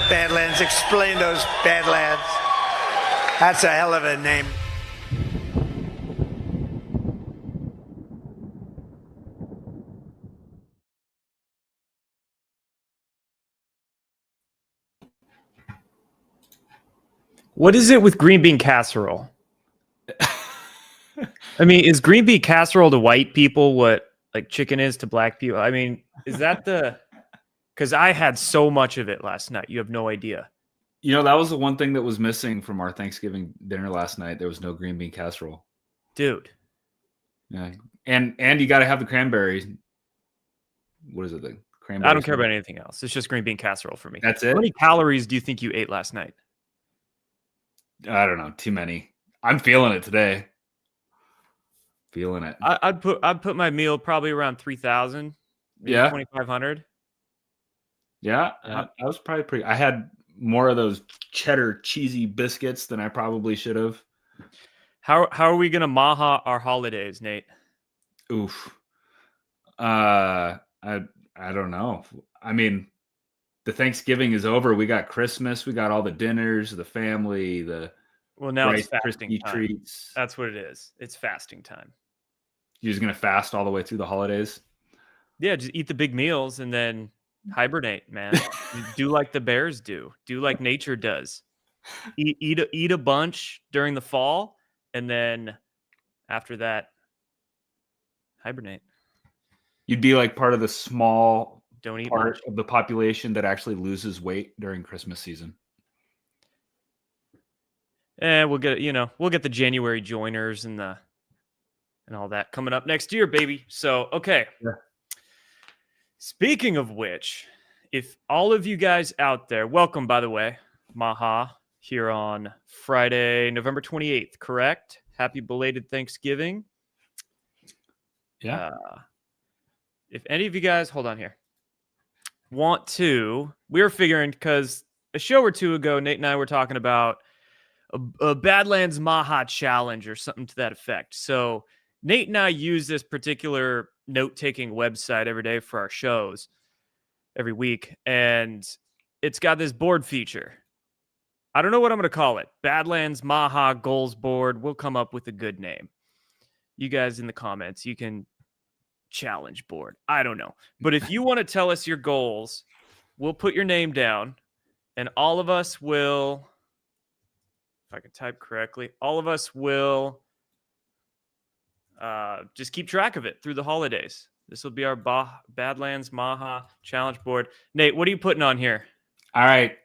Badlands. Explain those Badlands. That's a hell of a name. What is it with green bean casserole? I mean, is green bean casserole to white people what like chicken is to black people? I mean, is that the... Because I had so much of it last night. You have no idea. You know, that was the one thing that was missing from our Thanksgiving dinner last night. There was no green bean casserole. Dude. Yeah. And you got to have the cranberries. What is it? The cranberry. I don't care about anything else. It's just green bean casserole for me. That's it? How many calories do you think you ate last night? I don't know. Too many. I'm feeling it today. Feeling it. I'd put my meal probably around 3,000. Yeah. 2,500. Yeah. I was probably pretty. I had more of those cheddar cheesy biscuits than I probably should have. How are we gonna MAHA our holidays, Nate? Oof. I don't know. I mean, the Thanksgiving is over. We got Christmas. We got all the dinners, the family, the now Rice it's fasting Krispie time. treats. That's what it is. It's fasting time. You're just gonna fast all the way through the holidays? Yeah, just eat the big meals and then hibernate, man. Do like the bears do. Do like nature does. Eat a bunch during the fall, and then after that, hibernate. You'd be like part of the small Don't eat part much of the population that actually loses weight during Christmas season. And we'll get the January joiners and all that coming up next year, baby. So, okay. Yeah. Speaking of which, if all of you guys out there, welcome, by the way, MAHA, here on Friday, November 28th, correct? Happy belated Thanksgiving. Yeah. If any of you guys, hold on here, we were figuring, because a show or two ago, Nate and I were talking about a Badlands MAHA challenge or something to that effect. So Nate and I use this particular note-taking website every day for our shows every week, and it's got this board feature. I don't know what I'm going to call it. Badlands MAHA Goals Board. We'll come up with a good name. You guys in the comments, you can challenge board. I don't know. But if you want to tell us your goals, we'll put your name down, and all of us will, if I can type correctly, all of us will just keep track of it through the holidays. This will be our Badlands MAHA challenge board. Nate, what are you putting on here? All right.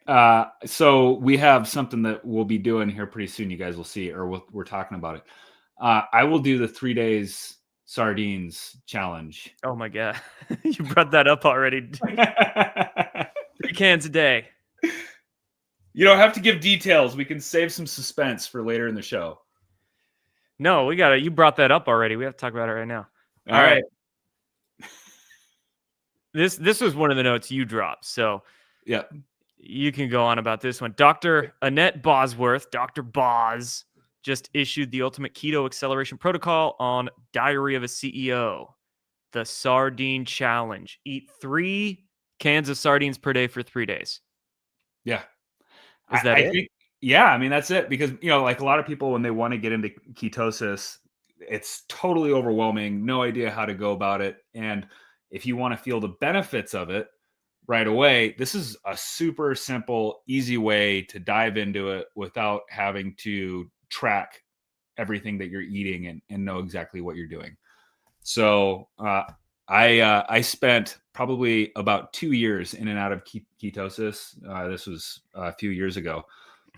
So we have something that we'll be doing here pretty soon. You guys will see, or we're talking about it. I will do the 3 days sardines challenge. Oh my God. You brought that up already. 3 cans a day. You don't have to give details. We can save some suspense for later in the show. No, we got it. You brought that up already. We have to talk about it right now. All right. This was one of the notes you dropped. So yeah, you can go on about this one. Dr. Annette Bosworth, Dr. Boz, just issued the Ultimate Keto Acceleration Protocol on Diary of a CEO, the Sardine Challenge. Eat 3 cans of sardines per day for 3 days. Yeah. Is that it? Think, yeah, I mean, that's it. Because, like a lot of people, when they want to get into ketosis, it's totally overwhelming. No idea how to go about it. And if you want to feel the benefits of it right away, this is a super simple, easy way to dive into it without having to track everything that you're eating and know exactly what you're doing. So I spent probably about 2 years in and out of ketosis. This was a few years ago,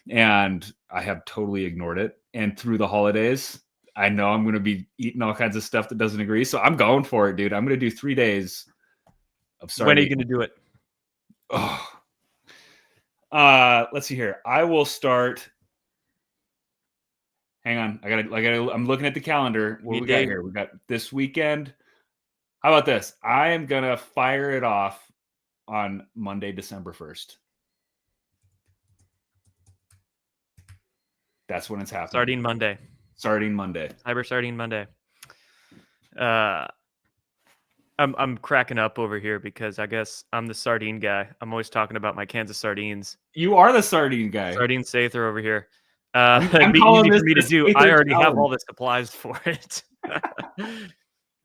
and I have totally ignored it. And through the holidays, I know I'm going to be eating all kinds of stuff that doesn't agree. So I'm going for it, dude. I'm going to do 3 days of sardines. When are you going to do it? Let's see here. I will start. Hang on. I'm looking at the calendar. What we got here? We got this weekend. How about this? I am going to fire it off on Monday, December 1st. That's when it's happening. Sardine Monday. Sardine Monday. Cyber Sardine Monday. I'm cracking up over here because I guess I'm the sardine guy. I'm always talking about my cans of sardines. You are the sardine guy. Sardine Sather over here. I'm It'd be calling easy this for me to the do. I Sather already have challenge. all the supplies for it.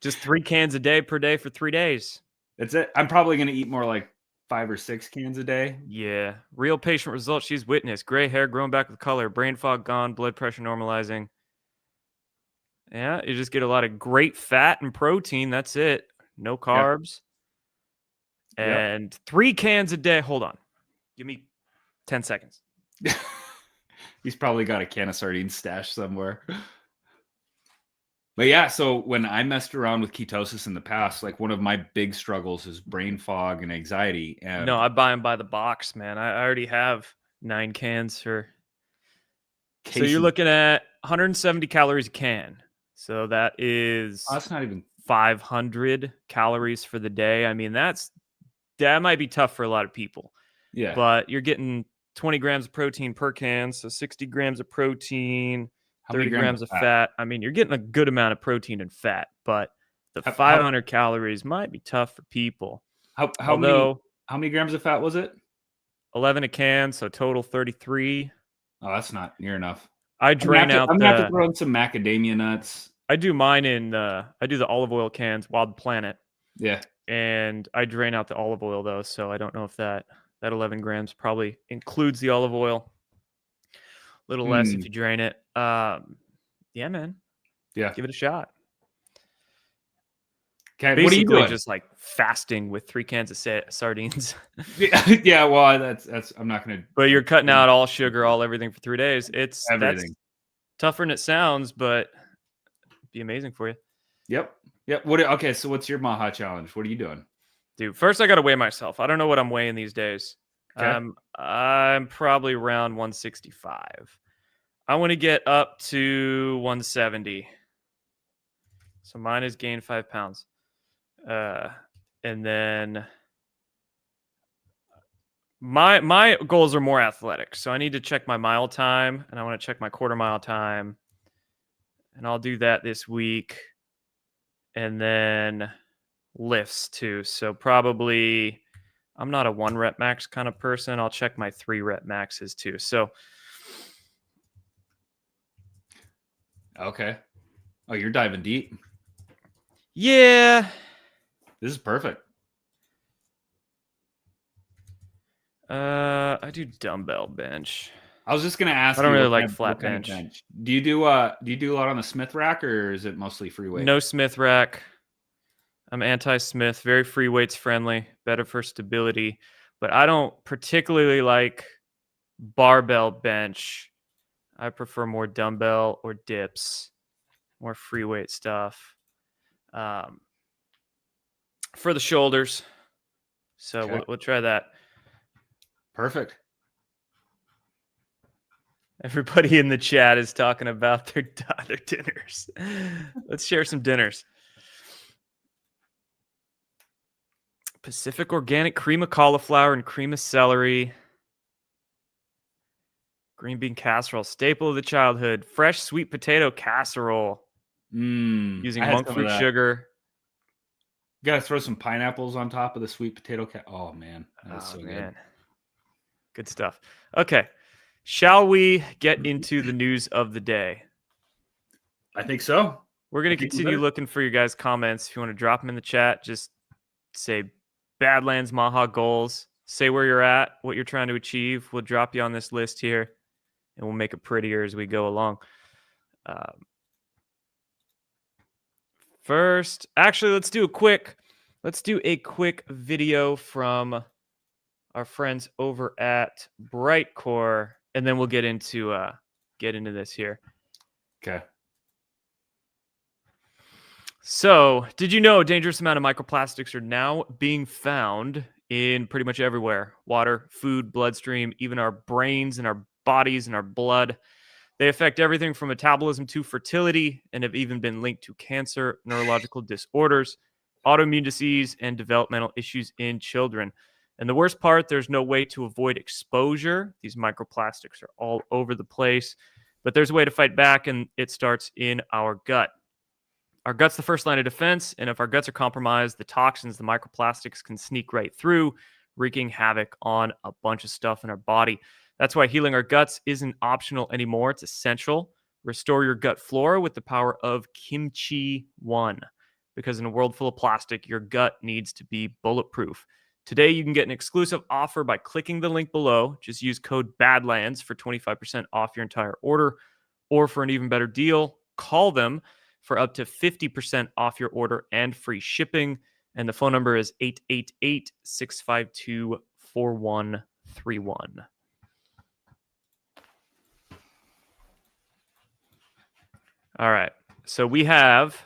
Just 3 cans a day per day for 3 days. That's it. I'm probably going to eat more like 5 or 6 cans a day. Yeah. Real patient results she's witnessed. Gray hair growing back with color. Brain fog gone. Blood pressure normalizing. Yeah. You just get a lot of great fat and protein. That's it. No carbs. Yep. And 3 cans a day. Hold on. Give me 10 seconds. He's probably got a can of sardines stashed somewhere. But yeah, so when I messed around with ketosis in the past, like one of my big struggles is brain fog and anxiety. And No, I buy them by the box, man. I already have 9 cans for. So you're looking at 170 calories a can. So that is that's not even 500 calories for the day. I mean, that might be tough for a lot of people. Yeah. But you're getting 20 grams of protein per can, so 60 grams of protein, 30 grams of fat. I mean, you're getting a good amount of protein and fat, but the 500 calories might be tough for people. How many grams of fat was it? 11 a can, so total 33. Oh, that's not near enough. I drain out. I'm gonna have to throw in some macadamia nuts. I do mine in I do the olive oil cans, Wild Planet. Yeah. And I drain out the olive oil though, so I don't know if that 11 grams probably includes the olive oil. A little less if you drain it. Yeah, man. Yeah. Give it a shot. Okay. Basically, what are you doing? Just like fasting with 3 cans of sardines. Yeah. Well, that's. I'm not gonna. But you're cutting out all sugar, all everything for 3 days. It's everything. That's tougher than it sounds, but it'd be amazing for you. Yep. Okay. So what's your MAHA challenge? What are you doing? Dude, first I got to weigh myself. I don't know what I'm weighing these days. Okay. I'm probably around 165. I want to get up to 170. So mine has gained 5 pounds. And then my goals are more athletic. So I need to check my mile time, and I want to check my quarter mile time. And I'll do that this week. And then lifts too. So probably I'm not a 1 rep max kind of person. I'll check my 3 rep maxes too. So okay. Oh, you're diving deep. Yeah. This is perfect. I do dumbbell bench. I was just gonna ask. I don't really like flat bench. Do you do a lot on the Smith rack, or is it mostly free weight? No Smith rack. I'm anti-Smith, very free weights friendly, better for stability. But I don't particularly like barbell bench. I prefer more dumbbell or dips, more free weight stuff. For the shoulders. So Okay. we'll try that. Perfect. Everybody in the chat is talking about their dinners. Let's share some dinners. Pacific Organic cream of cauliflower and cream of celery. Green bean casserole, staple of the childhood. Fresh sweet potato casserole. Using monk fruit sugar. You gotta throw some pineapples on top of the sweet potato. Oh man, that's so good. Good stuff. Okay, shall we get into the news of the day? I think so. We're gonna continue looking for your guys' comments. If you want to drop them in the chat, just say Badlands MAHA goals. Say where you're at, what you're trying to achieve. We'll drop you on this list here, and we'll make it prettier as we go along. First, actually, let's do a quick video from our friends over at Brightcore, and then we'll get into this here. Okay. So, did you know a dangerous amount of microplastics are now being found in pretty much everywhere? Water, food, bloodstream, even our brains and our bodies and our blood. They affect everything from metabolism to fertility and have even been linked to cancer, neurological disorders, autoimmune disease, and developmental issues in children. And the worst part, there's no way to avoid exposure. These microplastics are all over the place, but there's a way to fight back, and it starts in our gut. our guts the first line of defense, and if our guts are compromised, the toxins, the microplastics can sneak right through, wreaking havoc on a bunch of stuff in our body. That's why healing our guts isn't optional anymore. It's essential. Restore your gut flora with the power of Kimchi 1. Because in a world full of plastic, your gut needs to be bulletproof. Today, you can get an exclusive offer by clicking the link below. Just use code BADLANDS for 25% off your entire order. Or for an even better deal, call them for up to 50% off your order and free shipping. And the phone number is 888-652-4131. All right. So we have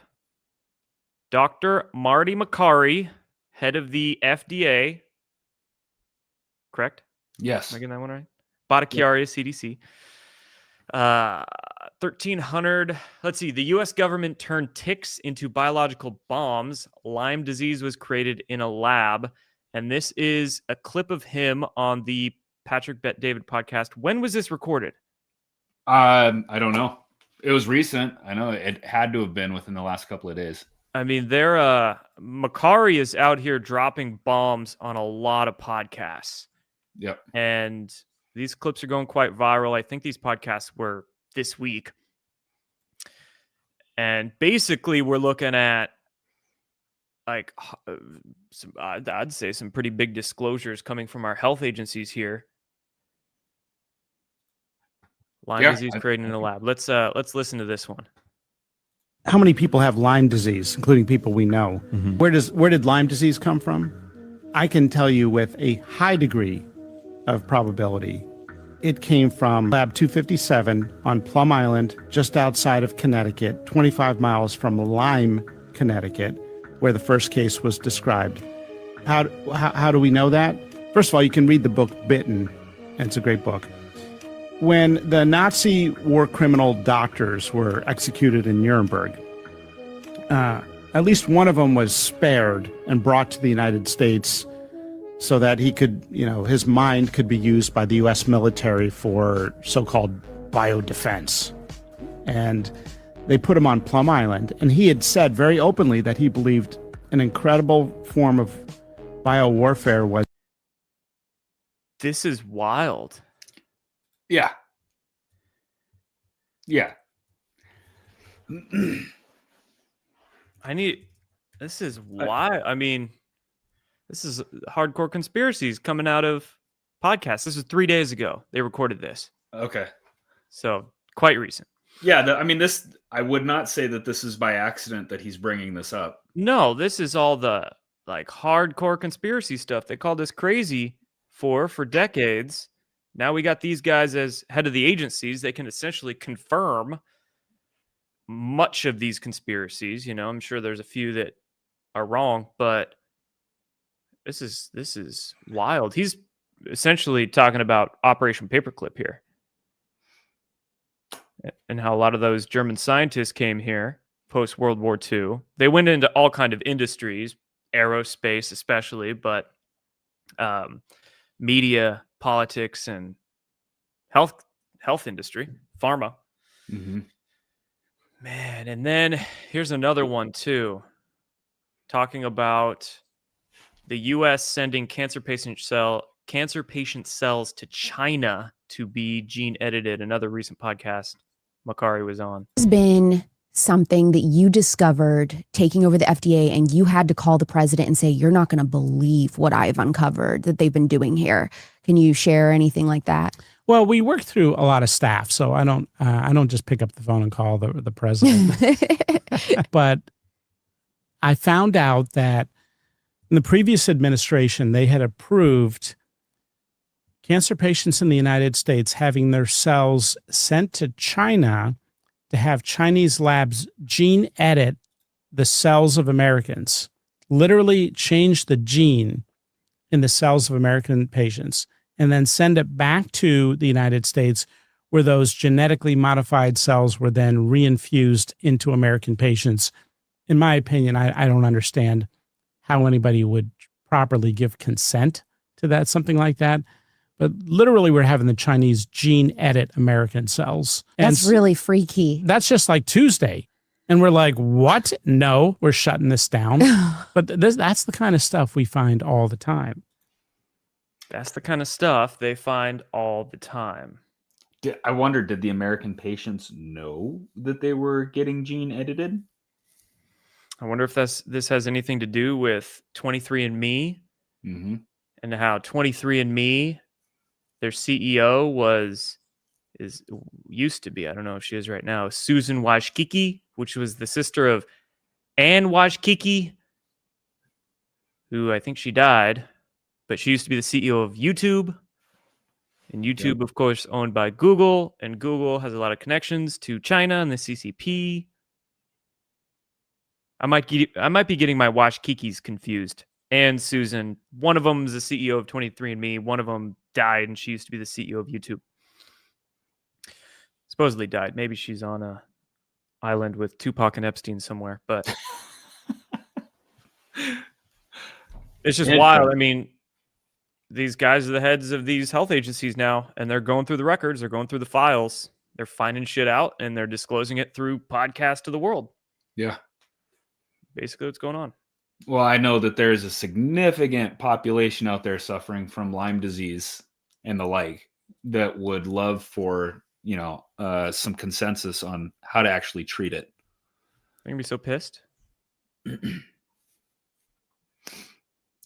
Dr. Marty Makari, head of the FDA. Correct? Yes. Am I getting that one right? Bhattacharya, CDC. 1300. Let's see. The U.S. government turned ticks into biological bombs. Lyme disease was created in a lab. And this is a clip of him on the Patrick Bet David podcast. When was this recorded? I don't know. It was recent. I know it had to have been within the last couple of days. I mean, Makari is out here dropping bombs on a lot of podcasts. Yep. And these clips are going quite viral. I think these podcasts were this week. And basically, we're looking at like I'd say some pretty big disclosures coming from our health agencies here. Lyme disease created in a lab. Let's listen to this one. How many people have Lyme disease, including people we know? Mm-hmm. Where did Lyme disease come from? I can tell you with a high degree of probability, it came from Lab 257 on Plum Island, just outside of Connecticut, 25 miles from Lyme, Connecticut, where the first case was described. How do we know that? First of all, you can read the book Bitten, and it's a great book. When the Nazi war criminal doctors were executed in Nuremberg, at least one of them was spared and brought to the United States so that he could, his mind could be used by the U.S. military for so-called biodefense. And they put him on Plum Island, and he had said very openly that he believed an incredible form of biowarfare was. This is wild. Yeah. Yeah. This is why. I mean, this is hardcore conspiracies coming out of podcasts. This was 3 days ago. They recorded this. Okay. So quite recent. Yeah. I would not say that this is by accident that he's bringing this up. No, this is all the like hardcore conspiracy stuff. They called us crazy for decades. Now we got these guys as head of the agencies. They can essentially confirm much of these conspiracies. I'm sure there's a few that are wrong, but this is wild. He's essentially talking about Operation Paperclip here, and how a lot of those German scientists came here post World War II. They went into all kind of industries, aerospace especially, but media, politics, and health industry, pharma. Mm-hmm. Man, and then here's another one too, talking about the U.S. sending cancer patient cells to China to be gene edited. Another recent podcast Makari was on. Has been something that you discovered taking over the FDA, and you had to call the president and say, you're not going to believe what I've uncovered that they've been doing here. Can you share anything like that? Well, we work through a lot of staff, so I don't just pick up the phone and call the president. But I found out that in the previous administration, they had approved cancer patients in the United States having their cells sent to China to have Chinese labs gene edit the cells of Americans, literally change the gene in the cells of American patients, and then send it back to the United States, where those genetically modified cells were then reinfused into American patients. In my opinion, I don't understand how anybody would properly give consent to that, something like that. But literally, we're having the Chinese gene edit American cells. That's really freaky. That's just like Tuesday. And we're like, what? No, we're shutting this down. But that's the kind of stuff we find all the time. That's the kind of stuff they find all the time. I wonder, did the American patients know that they were getting gene edited? I wonder if this has anything to do with 23andMe and how 23andMe, their CEO used to be, I don't know if she is right now, Susan Wojcicki, which was the sister of Anne Wojcicki, who I think she died, but she used to be the CEO of YouTube. And YouTube, of course, owned by Google, and Google has a lot of connections to China and the CCP. I might be getting my Wojcickis confused. And Susan, one of them is the CEO of 23andMe. One of them died, and she used to be the CEO of YouTube. Supposedly died. Maybe she's on a island with Tupac and Epstein somewhere. But it's just wild. I mean, these guys are the heads of these health agencies now, and they're going through the records. They're going through the files. They're finding shit out, and they're disclosing it through podcasts to the world. Yeah. Basically what's going on. Well, I know that there's a significant population out there suffering from Lyme disease and the like that would love for, some consensus on how to actually treat it. They're going to be so pissed.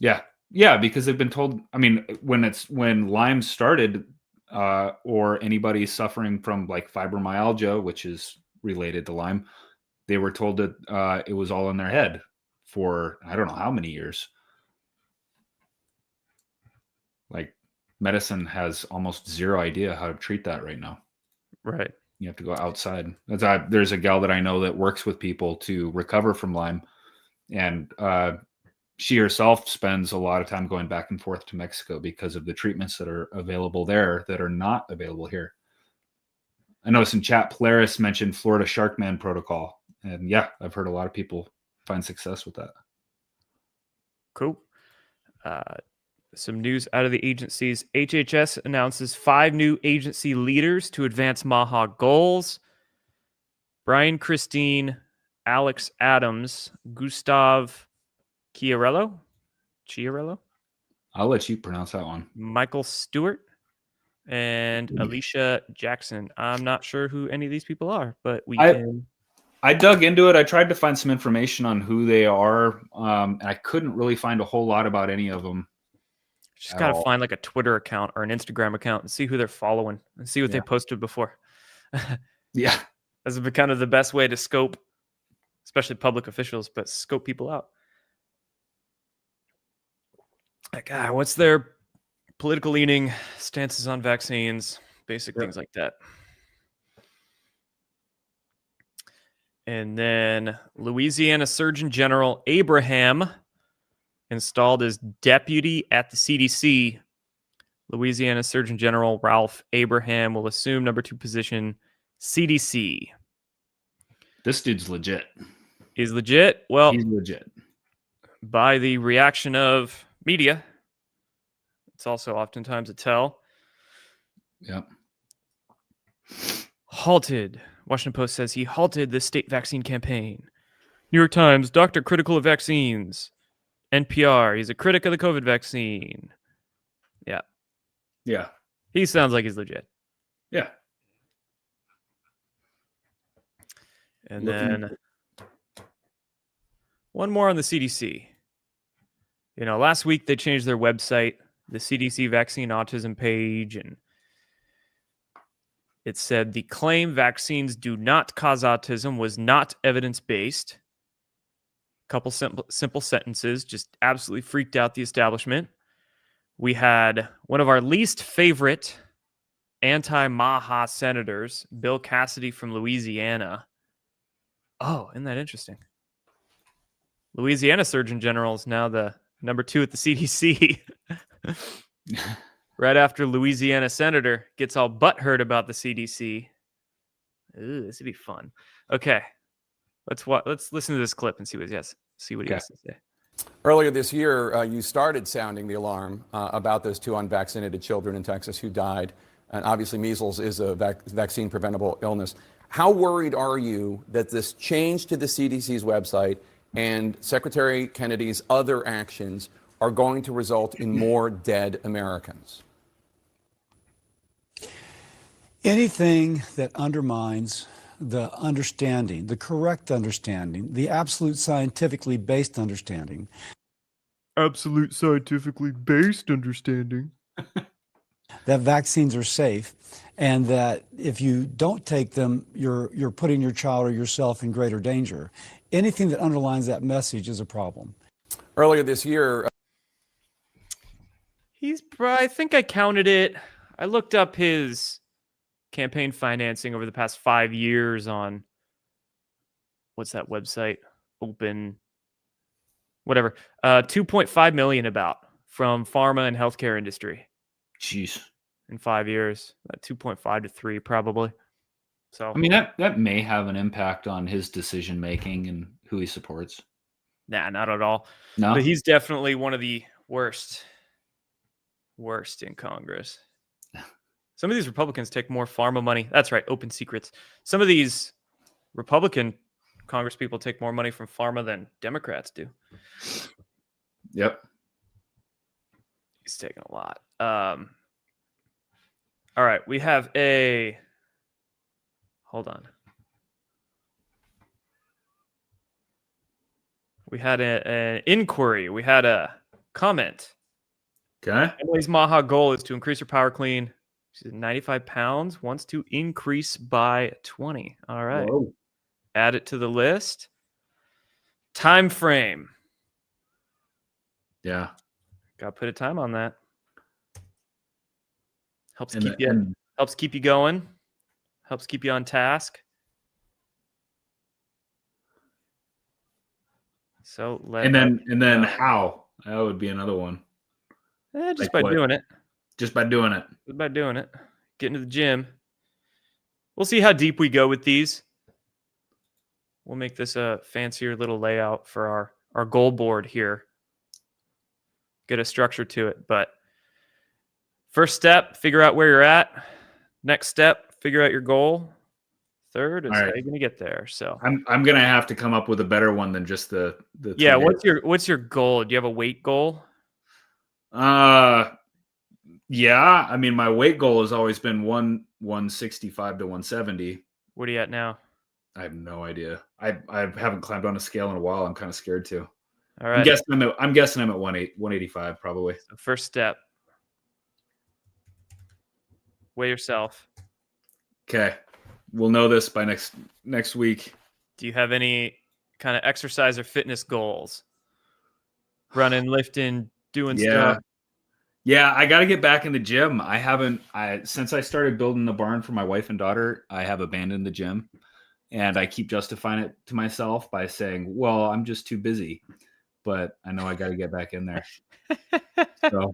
Yeah. Yeah, because they've been told, I mean, when Lyme started, or anybody suffering from like fibromyalgia, which is related to Lyme, they were told that it was all in their head for I don't know how many years. Like medicine has almost zero idea how to treat that right now. Right. You have to go outside. There's a gal that I know that works with people to recover from Lyme, and she herself spends a lot of time going back and forth to Mexico because of the treatments that are available there that are not available here. I noticed in chat, Polaris mentioned Florida Sharkman protocol. And yeah, I've heard a lot of people find success with that. Cool. Some news out of the agencies. HHS announces 5 new agency leaders to advance MAHA goals. Brian Christine, Alex Adams, Gustav Chiarello? I'll let you pronounce that one. Michael Stewart and Alicia Jackson. I'm not sure who any of these people are, but I dug into it. I tried to find some information on who they are. And I couldn't really find a whole lot about any of them. Just got to find like a Twitter account or an Instagram account and see who they're following and see what they posted before. Yeah. That's kind of the best way to scope, especially public officials, but scope people out. Like, what's their political leaning, stances on vaccines, basic things like that. And then Louisiana Surgeon General Abraham installed as deputy at the CDC. Louisiana Surgeon General Ralph Abraham will assume number 2 position, CDC. This dude's legit. He's legit? Well, he's legit. By the reaction of media, it's also oftentimes a tell. Yep. Halted. Washington Post says he halted the state vaccine campaign. New York Times, doctor critical of vaccines. NPR, he's a critic of the COVID vaccine. Yeah. Yeah. He sounds like he's legit. Yeah. And then one more on the CDC. Last week they changed their website, the CDC vaccine-autism page, and it said the claim vaccines do not cause autism was not evidence-based. Couple simple sentences, just absolutely freaked out the establishment. We had one of our least favorite anti-MAHA senators, Bill Cassidy from Louisiana. Oh, isn't that interesting? Louisiana Surgeon General is now the number 2 at the CDC. Right after Louisiana Senator gets all butthurt about the CDC. Ooh, this would be fun. Okay. Let's listen to this clip and see what he has to say. Earlier this year, you started sounding the alarm about those 2 unvaccinated children in Texas who died. And obviously, measles is a vaccine-preventable illness. How worried are you that this change to the CDC's website and Secretary Kennedy's other actions are going to result in more dead Americans? Anything that undermines the understanding, the correct understanding, the absolute scientifically based understanding. Absolute scientifically based understanding. That vaccines are safe, and that if you don't take them, you're putting your child or yourself in greater danger. Anything that underlines that message is a problem. Earlier this year, I think I counted it. I looked up his campaign financing over the past 5 years on what's that website? Open, whatever. 2.5 million about from pharma and healthcare industry. Jeez. In 5 years, 2.5 to 3 probably. So I mean, that may have an impact on his decision making and who he supports. nah, not at all. No, But he's definitely one of the worst in Congress. Some of these Republicans take more pharma money. That's right, open secrets. Some of these Republican Congress people take more money from pharma than Democrats do. Yep. He's taking a lot. All right, we have a. Hold on. We had an inquiry. We had a comment. Okay. Emily's MAHA goal is to increase her power clean. She's 95 pounds, wants to increase by 20. All right. Whoa. Add it to the list. Time frame. Yeah. Got to put a time on that. Helps And keep the- you and- helps keep you going. Helps keep you on task. So And then how? That would be another one. just like by what? doing it. Just by doing it. Just by doing it. Getting to the gym. We'll see how deep we go with these. We'll make this a fancier little layout for our goal board here. Get a structure to it. But first step, figure out where you're at. Next step, figure out your goal. Third is All how right. you're gonna get there. So I'm gonna have to come up with a better one than just the yeah, 2 days. what's your goal? Do you have a weight goal? Yeah. I mean, my weight goal has always been 165 to 170. What are you at now? I have no idea. I haven't climbed on a scale in a while. I'm kind of scared to. All I'm right. guessing I'm at 185 probably. So first step. Weigh yourself. Okay. We'll know this by next week. Do you have any kind of exercise or fitness goals? Running, lifting, doing stuff. Yeah, I got to get back in the gym. Since I started building the barn for my wife and daughter, I have abandoned the gym. And I keep justifying it to myself by saying, well, I'm just too busy. But I know I got to get back in there. So.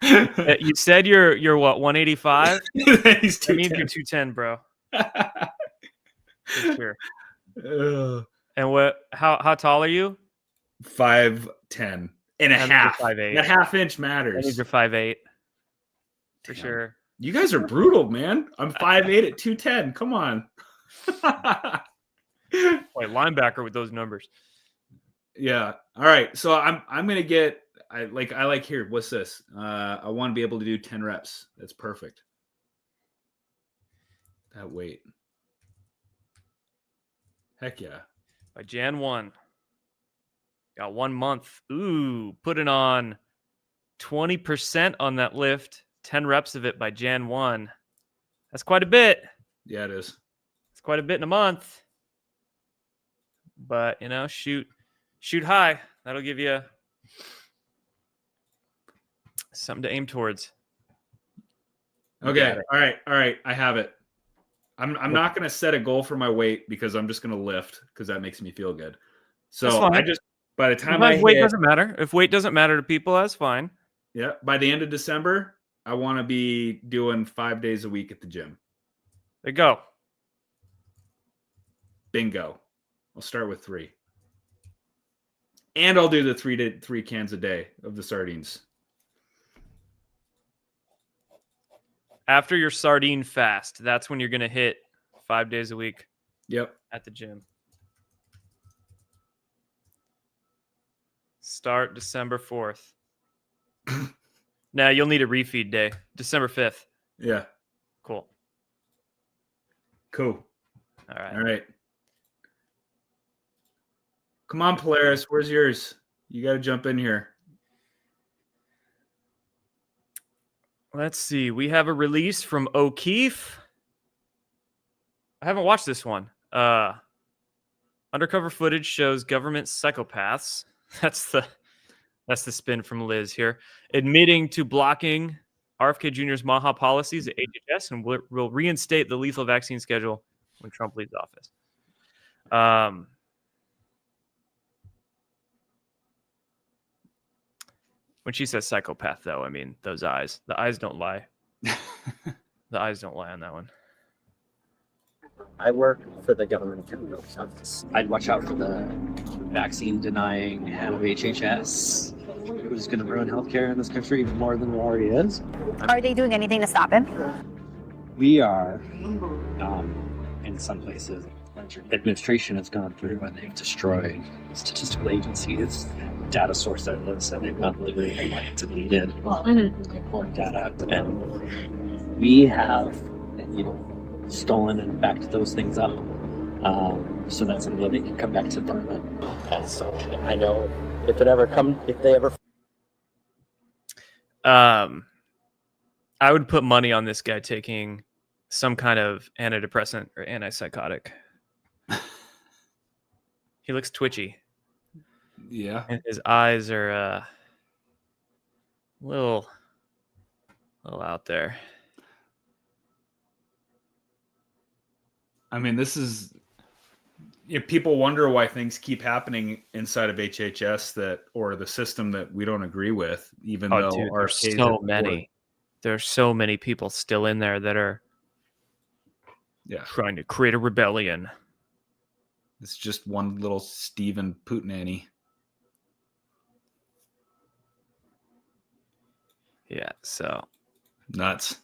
You said you're what, 185? He's That means 210. you're 210, bro. For sure. And how tall are you? 5'10" and a That means half. you're 5'8". That half inch That matters. means you're 5'8". For Damn. sure. You guys are brutal, man. I'm 5'8" at 210. Come on. Boy, linebacker with those numbers. Yeah. All right. So I'm gonna get. I like here. What's this? I want to be able to do 10 reps. That's perfect. That weight. Heck yeah. By Jan 1. Got 1 month. Ooh, putting on 20% on that lift. 10 reps of it by Jan 1. That's quite a bit. Yeah, it is. It's quite a bit in a month. But, shoot high. That'll give you something to aim towards. Okay. All right. I have it. I'm not going to set a goal for my weight because I'm just going to lift because that makes me feel good. So by the time weight doesn't matter. If weight doesn't matter to people, that's fine. Yeah. By the end of December, I want to be doing 5 days a week at the gym. There you go. Bingo. I'll start with 3. And I'll do the 3 cans a day of the sardines. After your sardine fast, that's when you're going to hit 5 days a week Yep. at the gym. Start December 4th. Now you'll need a refeed day. December 5th. Yeah. Cool. Cool. All right. All right. Come on, Polaris. Where's yours? You got to jump in here. Let's see. We have a release from O'Keefe. I haven't watched this one. Undercover footage shows government psychopaths. That's the spin from Liz here. Admitting to blocking RFK Jr.'s MAHA policies at HHS and will reinstate the lethal vaccine schedule when Trump leaves office. When she says psychopath, though, I mean those eyes. The eyes don't lie. The eyes don't lie on that one. I work for the government accountability office. I'd watch out for the vaccine denying head of HHS, who's going to ruin healthcare in this country even more than it already is. Are they doing anything to stop him? We are, in some places, administration has gone through and they've destroyed statistical agencies, data source outlets, and they've not really anything to lead in on data. And we have, stolen and backed those things up. So that's something they can come back to them. And so I know if they ever. I would put money on this guy taking some kind of antidepressant or antipsychotic. He looks twitchy. Yeah. And his eyes are a little out there. I mean, this is, people wonder why things keep happening inside of HHS or the system that we don't agree with, even though there's so many. There's so many people still in there that are trying to create a rebellion. It's just one little Stephen Putinani. Yeah, so nuts.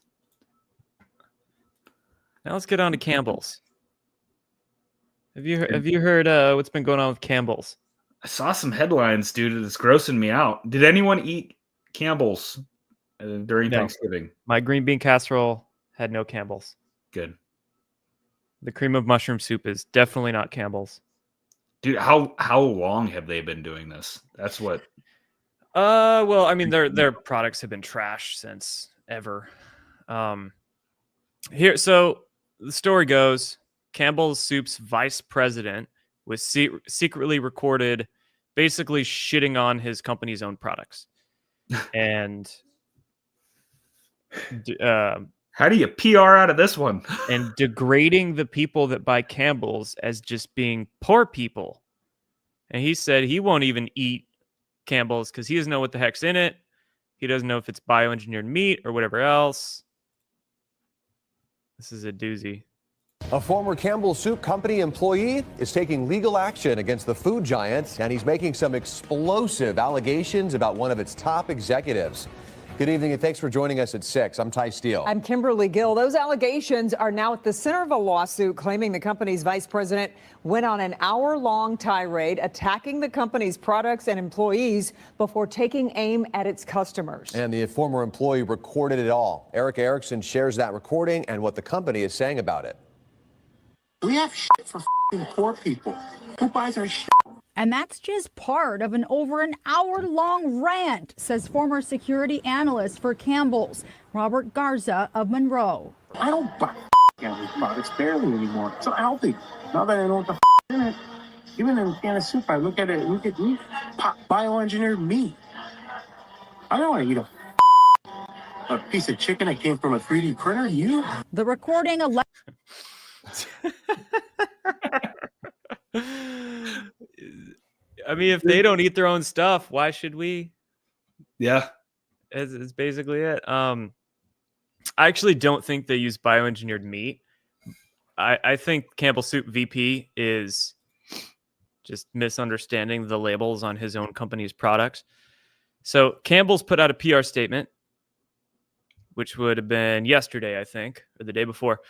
Now let's get on to Campbell's. Have you heard what's been going on with Campbell's? I saw some headlines, dude. It's grossing me out. Did anyone eat Campbell's during Thanksgiving? My green bean casserole had no Campbell's. Good. The cream of mushroom soup is definitely not Campbell's. Dude, how long have they been doing this? That's what. Well, I mean, their products have been trash since ever. Here, so the story goes: Campbell's Soup's vice president was secretly recorded, basically shitting on his company's own products, and how do you PR out of this one? And degrading the people that buy Campbell's as just being poor people. And he said he won't even eat Campbell's because he doesn't know what the heck's in it. He doesn't know if it's bioengineered meat or whatever else. This is a doozy. A former Campbell Soup Company employee is taking legal action against the food giant, and he's making some explosive allegations about one of its top executives. Good evening, and thanks for joining us at 6. I'm Ty Steele. I'm Kimberly Gill. Those allegations are now at the center of a lawsuit claiming the company's vice president went on an hour-long tirade attacking the company's products and employees before taking aim at its customers. And the former employee recorded it all. Eric Erickson shares that recording and what the company is saying about it. We have shit for poor people. Who buys our shit? And that's just part of an over an hour-long rant, says former security analyst for Campbell's, Robert Garza of Monroe. I don't buy Campbell's products barely anymore. It's so healthy. Now that I know what the in it, even in a can of soup, I look at meat, bioengineered meat. I don't want to eat a piece of chicken that came from a 3D printer. You? The recording. I mean, if they don't eat their own stuff, why should we? Yeah. It's basically it. I actually don't think they use bioengineered meat. I think Campbell Soup VP is just misunderstanding the labels on his own company's products. So Campbell's put out a PR statement, which would have been yesterday, I think, or the day before,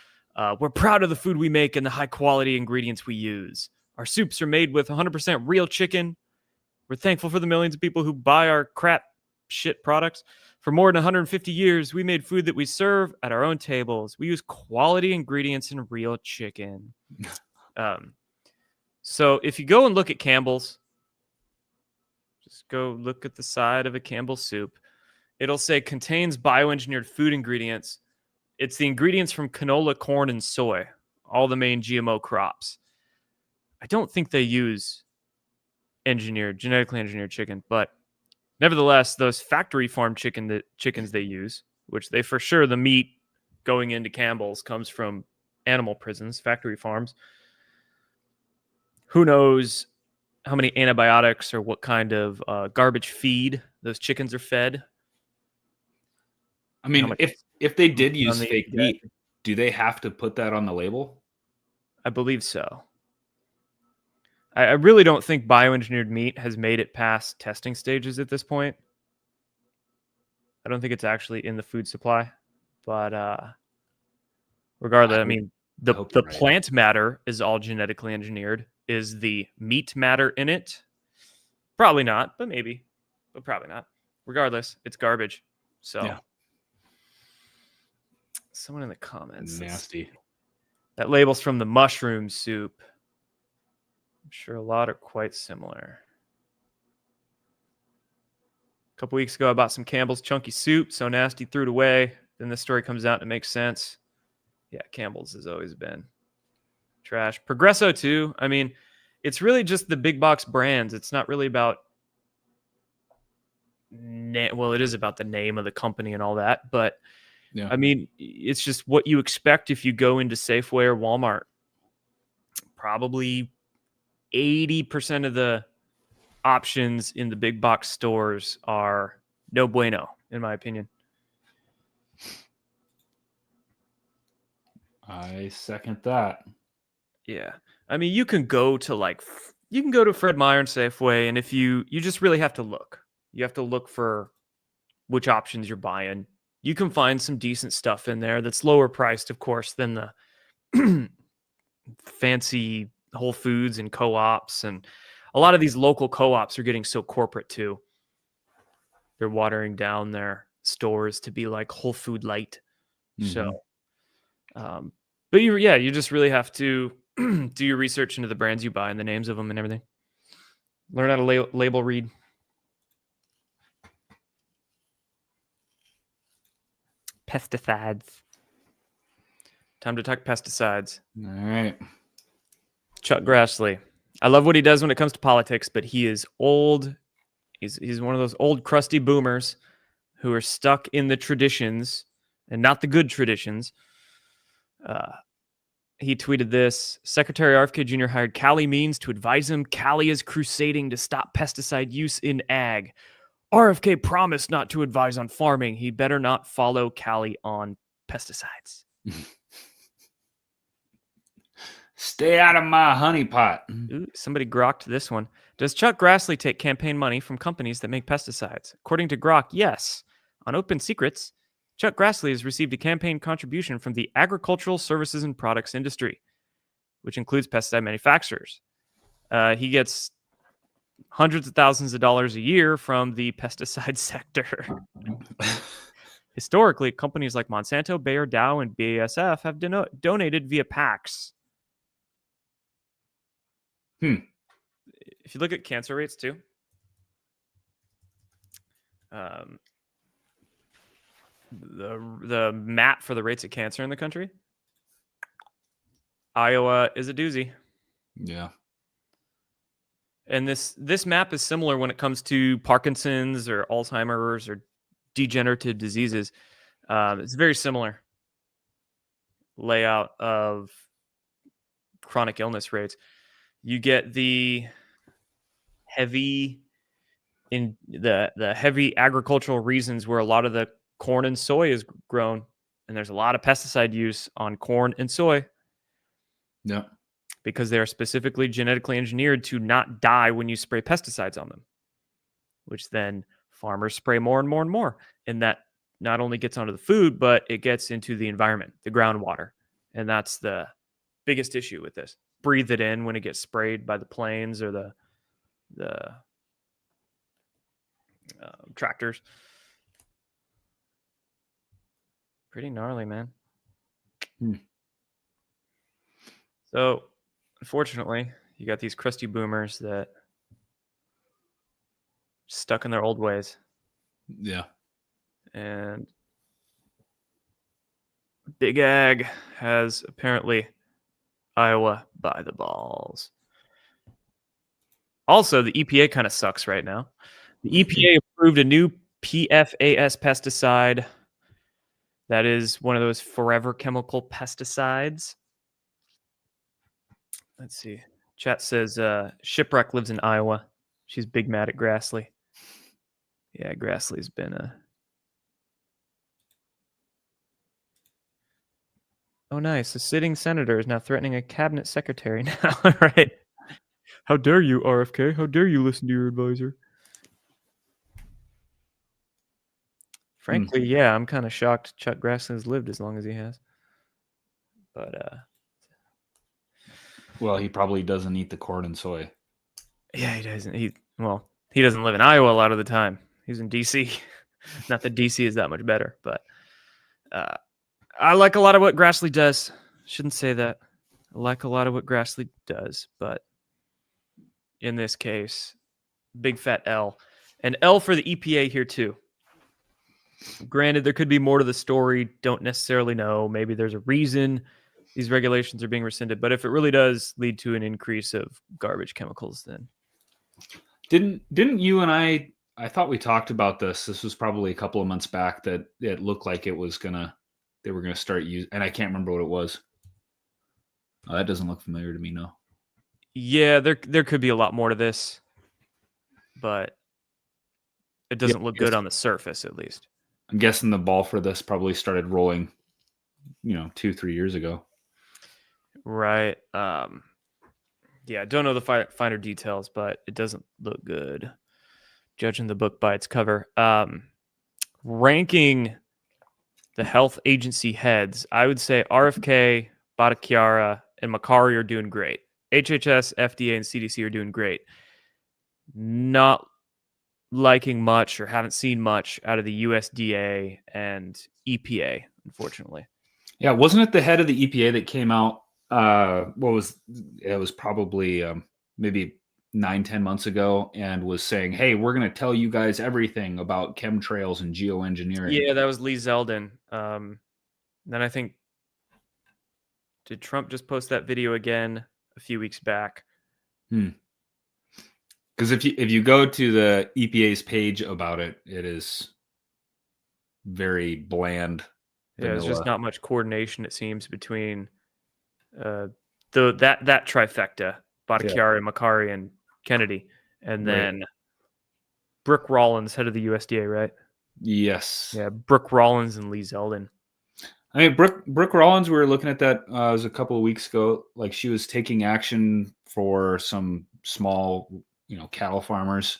We're proud of the food we make and the high quality ingredients we use. Our soups are made with 100% real chicken. We're thankful for the millions of people who buy our crap shit products. For more than 150 years, we made food that we serve at our own tables. We use quality ingredients and real chicken. So if you go and look at Campbell's, just go look at the side of a Campbell's soup. It'll say contains bioengineered food ingredients. It's the ingredients from canola, corn, and soy, all the main GMO crops. I don't think they use genetically engineered chicken, but nevertheless, those factory farm chickens they use, which they for sure, the meat going into Campbell's comes from animal prisons, factory farms. Who knows how many antibiotics or what kind of garbage feed those chickens are fed? I mean, if they did use fake meat, do they have to put that on the label? I believe so. I really don't think bioengineered meat has made it past testing stages at this point. I don't think it's actually in the food supply. But regardless, I mean, the plant matter is all genetically engineered. Is the meat matter in it? Probably not, but maybe. But probably not. Regardless, it's garbage. So, yeah. Someone in the comments. Nasty. That label's from the mushroom soup. I'm sure a lot are quite similar. A couple weeks ago, I bought some Campbell's chunky soup. So nasty, threw it away. Then this story comes out and it makes sense. Yeah, Campbell's has always been trash. Progresso, too. I mean, it's really just the big box brands. It's not really about... Well, it is about the name of the company and all that. But, yeah. I mean, it's just what you expect if you go into Safeway or Walmart. Probably 80% of the options in the big box stores are no bueno, in my opinion. I second that. Yeah. I mean, you can go to Fred Meyer and Safeway, and if you just really have to look. You have to look for which options you're buying. You can find some decent stuff in there that's lower priced, of course, than the fancy Whole Foods and co-ops. And a lot of these local co-ops are getting so corporate too. They're watering down their stores to be like Whole Food Light. Mm-hmm. So, but you just really have to do your research into the brands you buy and the names of them and everything. Learn how to label read. Pesticides. Time to talk pesticides. All right. Chuck Grassley. I love what he does when it comes to politics, but he is old. He's one of those old crusty boomers who are stuck in the traditions and not the good traditions. He tweeted this. Secretary RFK Jr. hired Callie Means to advise him. Callie is crusading to stop pesticide use in ag. RFK promised not to advise on farming. He better not follow Callie on pesticides. Stay out of my honeypot. Ooh, somebody grokked this one. Does Chuck Grassley take campaign money from companies that make pesticides? According to Grok, yes. On Open Secrets, Chuck Grassley has received a campaign contribution from the agricultural services and products industry, which includes pesticide manufacturers. He gets hundreds of thousands of dollars a year from the pesticide sector. Historically, companies like Monsanto, Bayer, Dow, and BASF have donated via PACs. If you look at cancer rates too, the map for the rates of cancer in the country, Iowa is a doozy. Yeah. And this map is similar when it comes to Parkinson's or Alzheimer's or degenerative diseases. It's very similar layout of chronic illness rates. You get the heavy heavy agricultural regions where a lot of the corn and soy is grown, and there's a lot of pesticide use on corn and soy. Yeah. Because they are specifically genetically engineered to not die when you spray pesticides on them, which then farmers spray more and more and more. And that not only gets onto the food, but it gets into the environment, the groundwater. And that's the biggest issue with this. Breathe it in when it gets sprayed by the planes or the tractors. Pretty gnarly, man. So, unfortunately, you got these crusty boomers that stuck in their old ways. Yeah. And Big Ag has apparently Iowa by the balls. Also, the EPA kind of sucks right now. The EPA approved a new PFAS pesticide that is one of those forever chemical pesticides. Let's see. Chat says Shipwreck lives in Iowa. She's big mad at Grassley. Yeah, Grassley's been a... Oh, nice. A sitting senator is now threatening a cabinet secretary now. Right. How dare you, RFK? How dare you listen to your advisor? Frankly, yeah, I'm kind of shocked Chuck Grassley has lived as long as he has. But, well, he probably doesn't eat the corn and soy. Yeah, he doesn't. He doesn't live in Iowa a lot of the time. He's in D.C. Not that D.C. is that much better, but I like a lot of what Grassley does. Shouldn't say that. I like a lot of what Grassley does, but in this case, big fat L. And L for the EPA here too. Granted, there could be more to the story. Don't necessarily know. Maybe there's a reason these regulations are being rescinded. But if it really does lead to an increase of garbage chemicals, then didn't you and I thought we talked about this. This was probably a couple of months back that it looked like they were gonna start using, and I can't remember what it was. Oh, that doesn't look familiar to me, no. Yeah, there could be a lot more to this, but it doesn't look good on the surface, at least. I'm guessing the ball for this probably started rolling, 2-3 years ago. Right. Yeah, don't know the finer details, but it doesn't look good. Judging the book by its cover. Ranking the health agency heads, I would say RFK, Bhattacharya, and Makari are doing great. HHS, FDA, and CDC are doing great. Not liking much or haven't seen much out of the USDA and EPA, unfortunately. Yeah, wasn't it the head of the EPA that came out? It was probably maybe 9-10 months ago, and was saying, "Hey, we're going to tell you guys everything about chemtrails and geoengineering." Yeah, that was Lee Zeldin. Then I think, did Trump just post that video again a few weeks back? Because if you go to the EPA's page about it, it is very bland. Yeah, there's just not much coordination, it seems, between that trifecta, Bhattacharya, Makari, and Kennedy, and then Brooke Rollins, head of the USDA, right? Yes. Yeah, Brooke Rollins and Lee Zeldin. I mean, Brooke Rollins, we were looking at that. It was a couple of weeks ago. Like, she was taking action for some small, cattle farmers.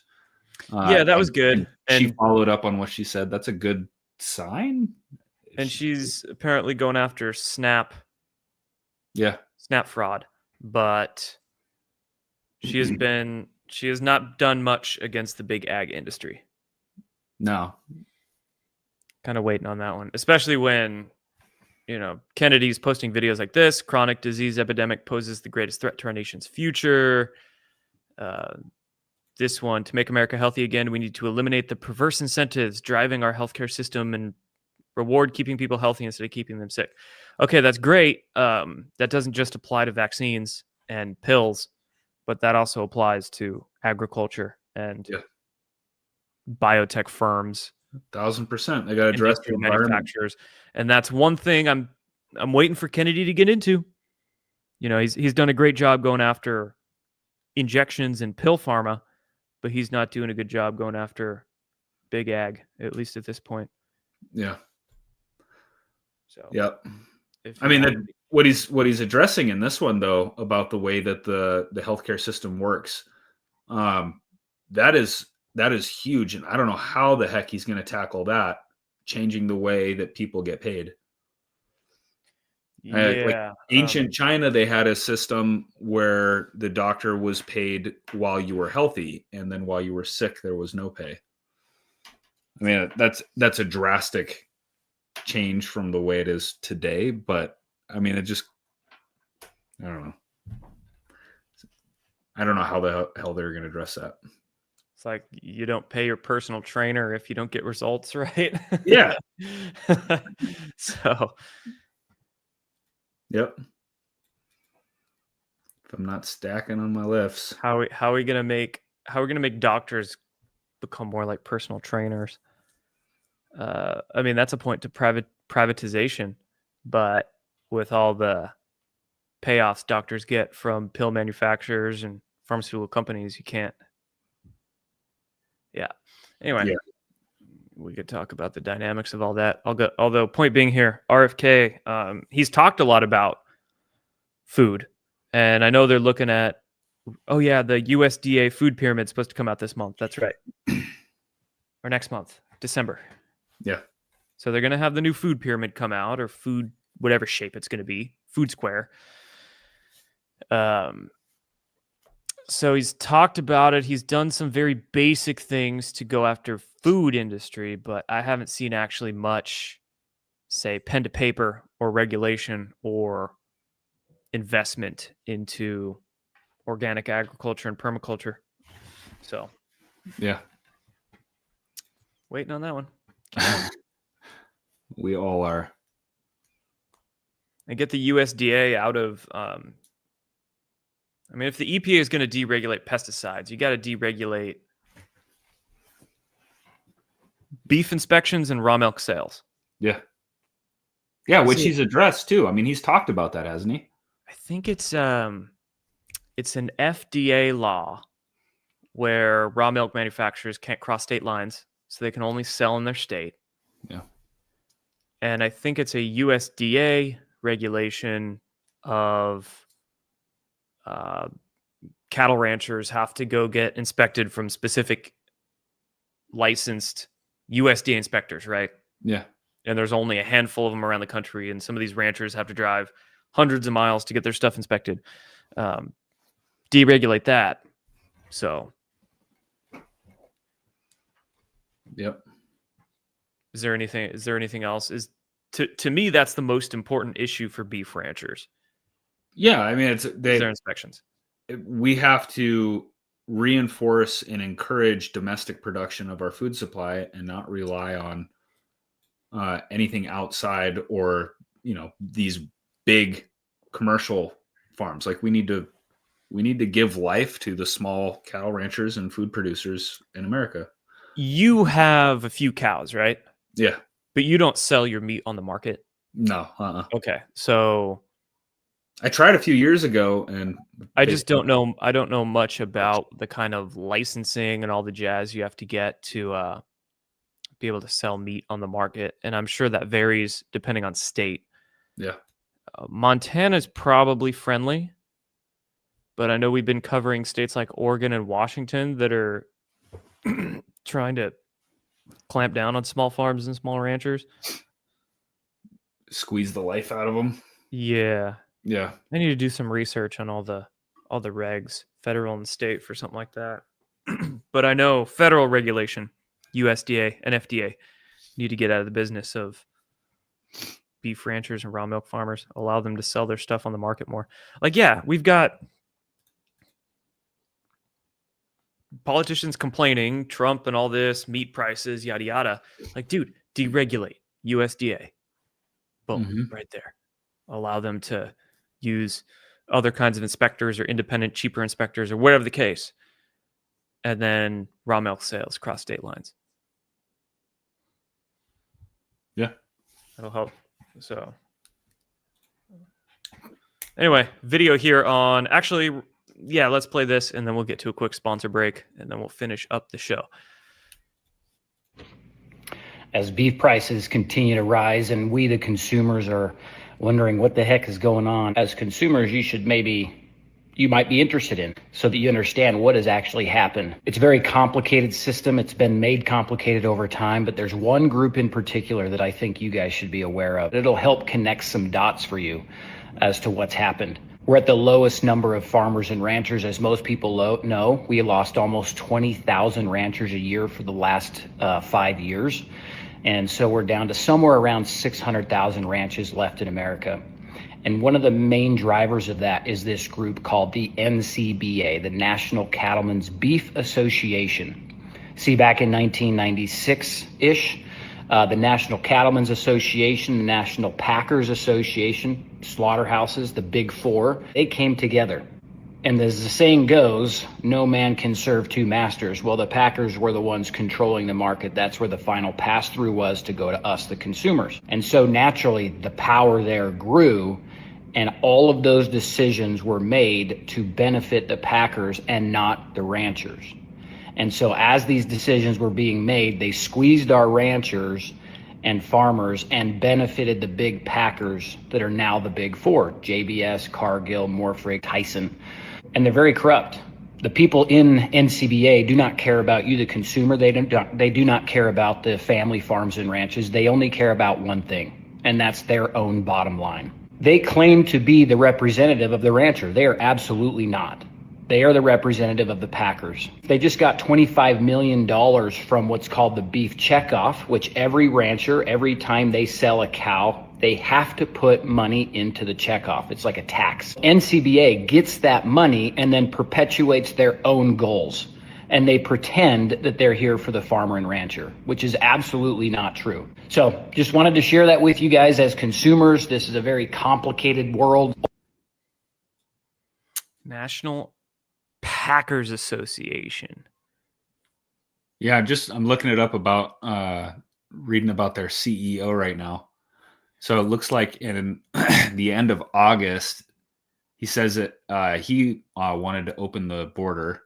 Yeah, that was good. And she followed up on what she said. That's a good sign. And she's apparently going after SNAP. Yeah. SNAP fraud. But she has not done much against the big ag industry. No. Kind of waiting on that one. Especially when, Kennedy's posting videos like this. Chronic disease epidemic poses the greatest threat to our nation's future. This one, to make America healthy again, we need to eliminate the perverse incentives driving our healthcare system and reward keeping people healthy instead of keeping them sick. Okay, that's great. That doesn't just apply to vaccines and pills, but that also applies to agriculture and biotech firms. 1,000%. They got to address the manufacturers, and that's one thing I'm waiting for Kennedy to get into. He's done a great job going after injections and pill pharma, but he's not doing a good job going after big ag, at least at this point. Yeah. So. Yep. I mean, what he's addressing in this one, though, about the way that the healthcare system works, that is huge, and I don't know how the heck he's going to tackle that, changing the way that people get paid. Yeah. Ancient China, they had a system where the doctor was paid while you were healthy, and then while you were sick, there was no pay. I mean, that's a drastic change from the way it is today, but I mean, I don't know. I don't know how the hell they're going to address that. It's like you don't pay your personal trainer if you don't get results, right? Yeah. So. Yep. If I'm not stacking on my lifts, how are we gonna make doctors become more like personal trainers? I mean, that's a point to privatization, but with all the payoffs doctors get from pill manufacturers and pharmaceutical companies, you can't. Yeah. Anyway, yeah. We could talk about the dynamics of all that. Although point being here, RFK, he's talked a lot about food, and I know they're looking at, the USDA food pyramid is supposed to come out this month. That's right. Or next month, December. Yeah. So they're going to have the new food pyramid come out, or food, whatever shape it's going to be, food square. So he's talked about it. He's done some very basic things to go after food industry, but I haven't seen actually much, say, pen to paper or regulation or investment into organic agriculture and permaculture. So, yeah, waiting on that one. We all are. And get the USDA out of, if the EPA is going to deregulate pesticides, you got to deregulate beef inspections and raw milk sales. Yeah. Yeah, which he's addressed too. I mean, he's talked about that, hasn't he? I think it's an FDA law where raw milk manufacturers can't cross state lines, so they can only sell in their state. Yeah. And I think it's a USDA regulation of cattle ranchers have to go get inspected from specific licensed USDA inspectors, right? Yeah. And there's only a handful of them around the country, and some of these ranchers have to drive hundreds of miles to get their stuff inspected. Deregulate that. So, yep. Is there anything else? To me, that's the most important issue for beef ranchers. Yeah, I mean, their inspections. We have to reinforce and encourage domestic production of our food supply and not rely on anything outside or, these big commercial farms. Like we need to give life to the small cattle ranchers and food producers in America. You have a few cows, right? Yeah. But you don't sell your meat on the market? No. Okay. So I tried a few years ago, and I just don't know. I don't know much about the kind of licensing and all the jazz you have to get to be able to sell meat on the market. And I'm sure that varies depending on state. Yeah. Montana's probably friendly, but I know we've been covering states like Oregon and Washington that are trying to clamp down on small farms and small ranchers. Squeeze the life out of them. Yeah. Yeah. I need to do some research on all the regs, federal and state, for something like that. But I know federal regulation, USDA and FDA, need to get out of the business of beef ranchers and raw milk farmers, allow them to sell their stuff on the market more. Like, yeah, we've got politicians complaining, Trump and all this, meat prices, yada, yada. Like, dude, deregulate USDA. Boom, right there. Allow them to use other kinds of inspectors or independent, cheaper inspectors or whatever the case. And then raw milk sales cross state lines. Yeah. That'll help. So anyway, video here on let's play this and then we'll get to a quick sponsor break and then we'll finish up the show. As beef prices continue to rise and we, the consumers, are wondering what the heck is going on. As consumers, you should maybe you might be interested in so that you understand what has actually happened. It's a very complicated system. It's been made complicated over time, but there's one group in particular that I think you guys should be aware of. It'll help connect some dots for you as to what's happened. We're at the lowest number of farmers and ranchers, as most people know. We lost almost 20,000 ranchers a year for the last 5 years. And so we're down to somewhere around 600,000 ranches left in America. And one of the main drivers of that is this group called the NCBA, the National Cattlemen's Beef Association. See, back in 1996-ish, the National Cattlemen's Association, the National Packers Association, slaughterhouses, the Big Four, they came together. And as the saying goes, no man can serve two masters. Well, the Packers were the ones controlling the market. That's where the final pass-through was to go to us, the consumers. And so naturally, the power there grew, and all of those decisions were made to benefit the Packers and not the ranchers. And so as these decisions were being made, they squeezed our ranchers and farmers and benefited the big Packers that are now the Big Four: JBS, Cargill, Morfrig, Tyson. And they're very corrupt. The people in NCBA do not care about you, the consumer. They do not care about the family farms and ranches. They only care about one thing, and that's their own bottom line. They claim to be the representative of the rancher. They are absolutely not. They are the representative of the Packers. They just got $25 million from what's called the beef checkoff, which every rancher, every time they sell a cow, they have to put money into the checkoff. It's like a tax. NCBA gets that money and then perpetuates their own goals. And they pretend that they're here for the farmer and rancher, which is absolutely not true. So just wanted to share that with you guys as consumers. This is a very complicated world. National Packers Association. Yeah, I'm looking it up about reading about their CEO right now. So it looks like in the end of August, he says that he wanted to open the border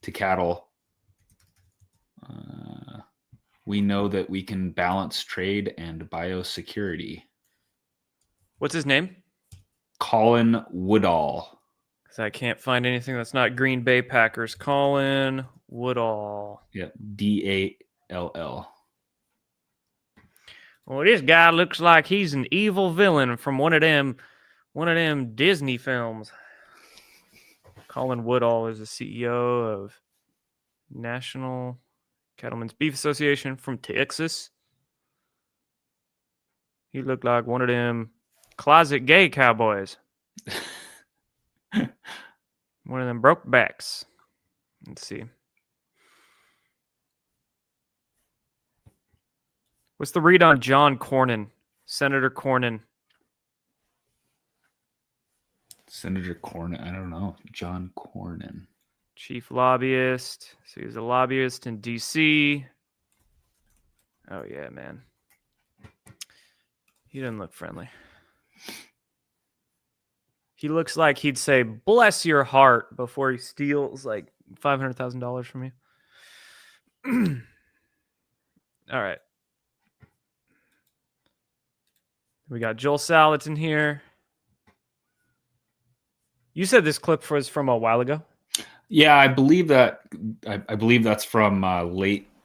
to cattle. We know that we can balance trade and biosecurity. What's his name? Colin Woodall. Because I can't find anything that's not Green Bay Packers. Colin Woodall. Yeah, DALL. Well, this guy looks like he's an evil villain from one of them Disney films. Colin Woodall is the CEO of National Cattlemen's Beef Association from Texas. He looked like one of them closet gay cowboys. One of them broke backs. Let's see. What's the read on John Cornyn? Senator Cornyn. Senator Cornyn. I don't know. John Cornyn. Chief lobbyist. So he's a lobbyist in D.C. Oh, yeah, man. He doesn't look friendly. He looks like he'd say, bless your heart, before he steals like $500,000 from you. All right. We got Joel Salatin here. You said this clip was from a while ago? Yeah, I believe that's from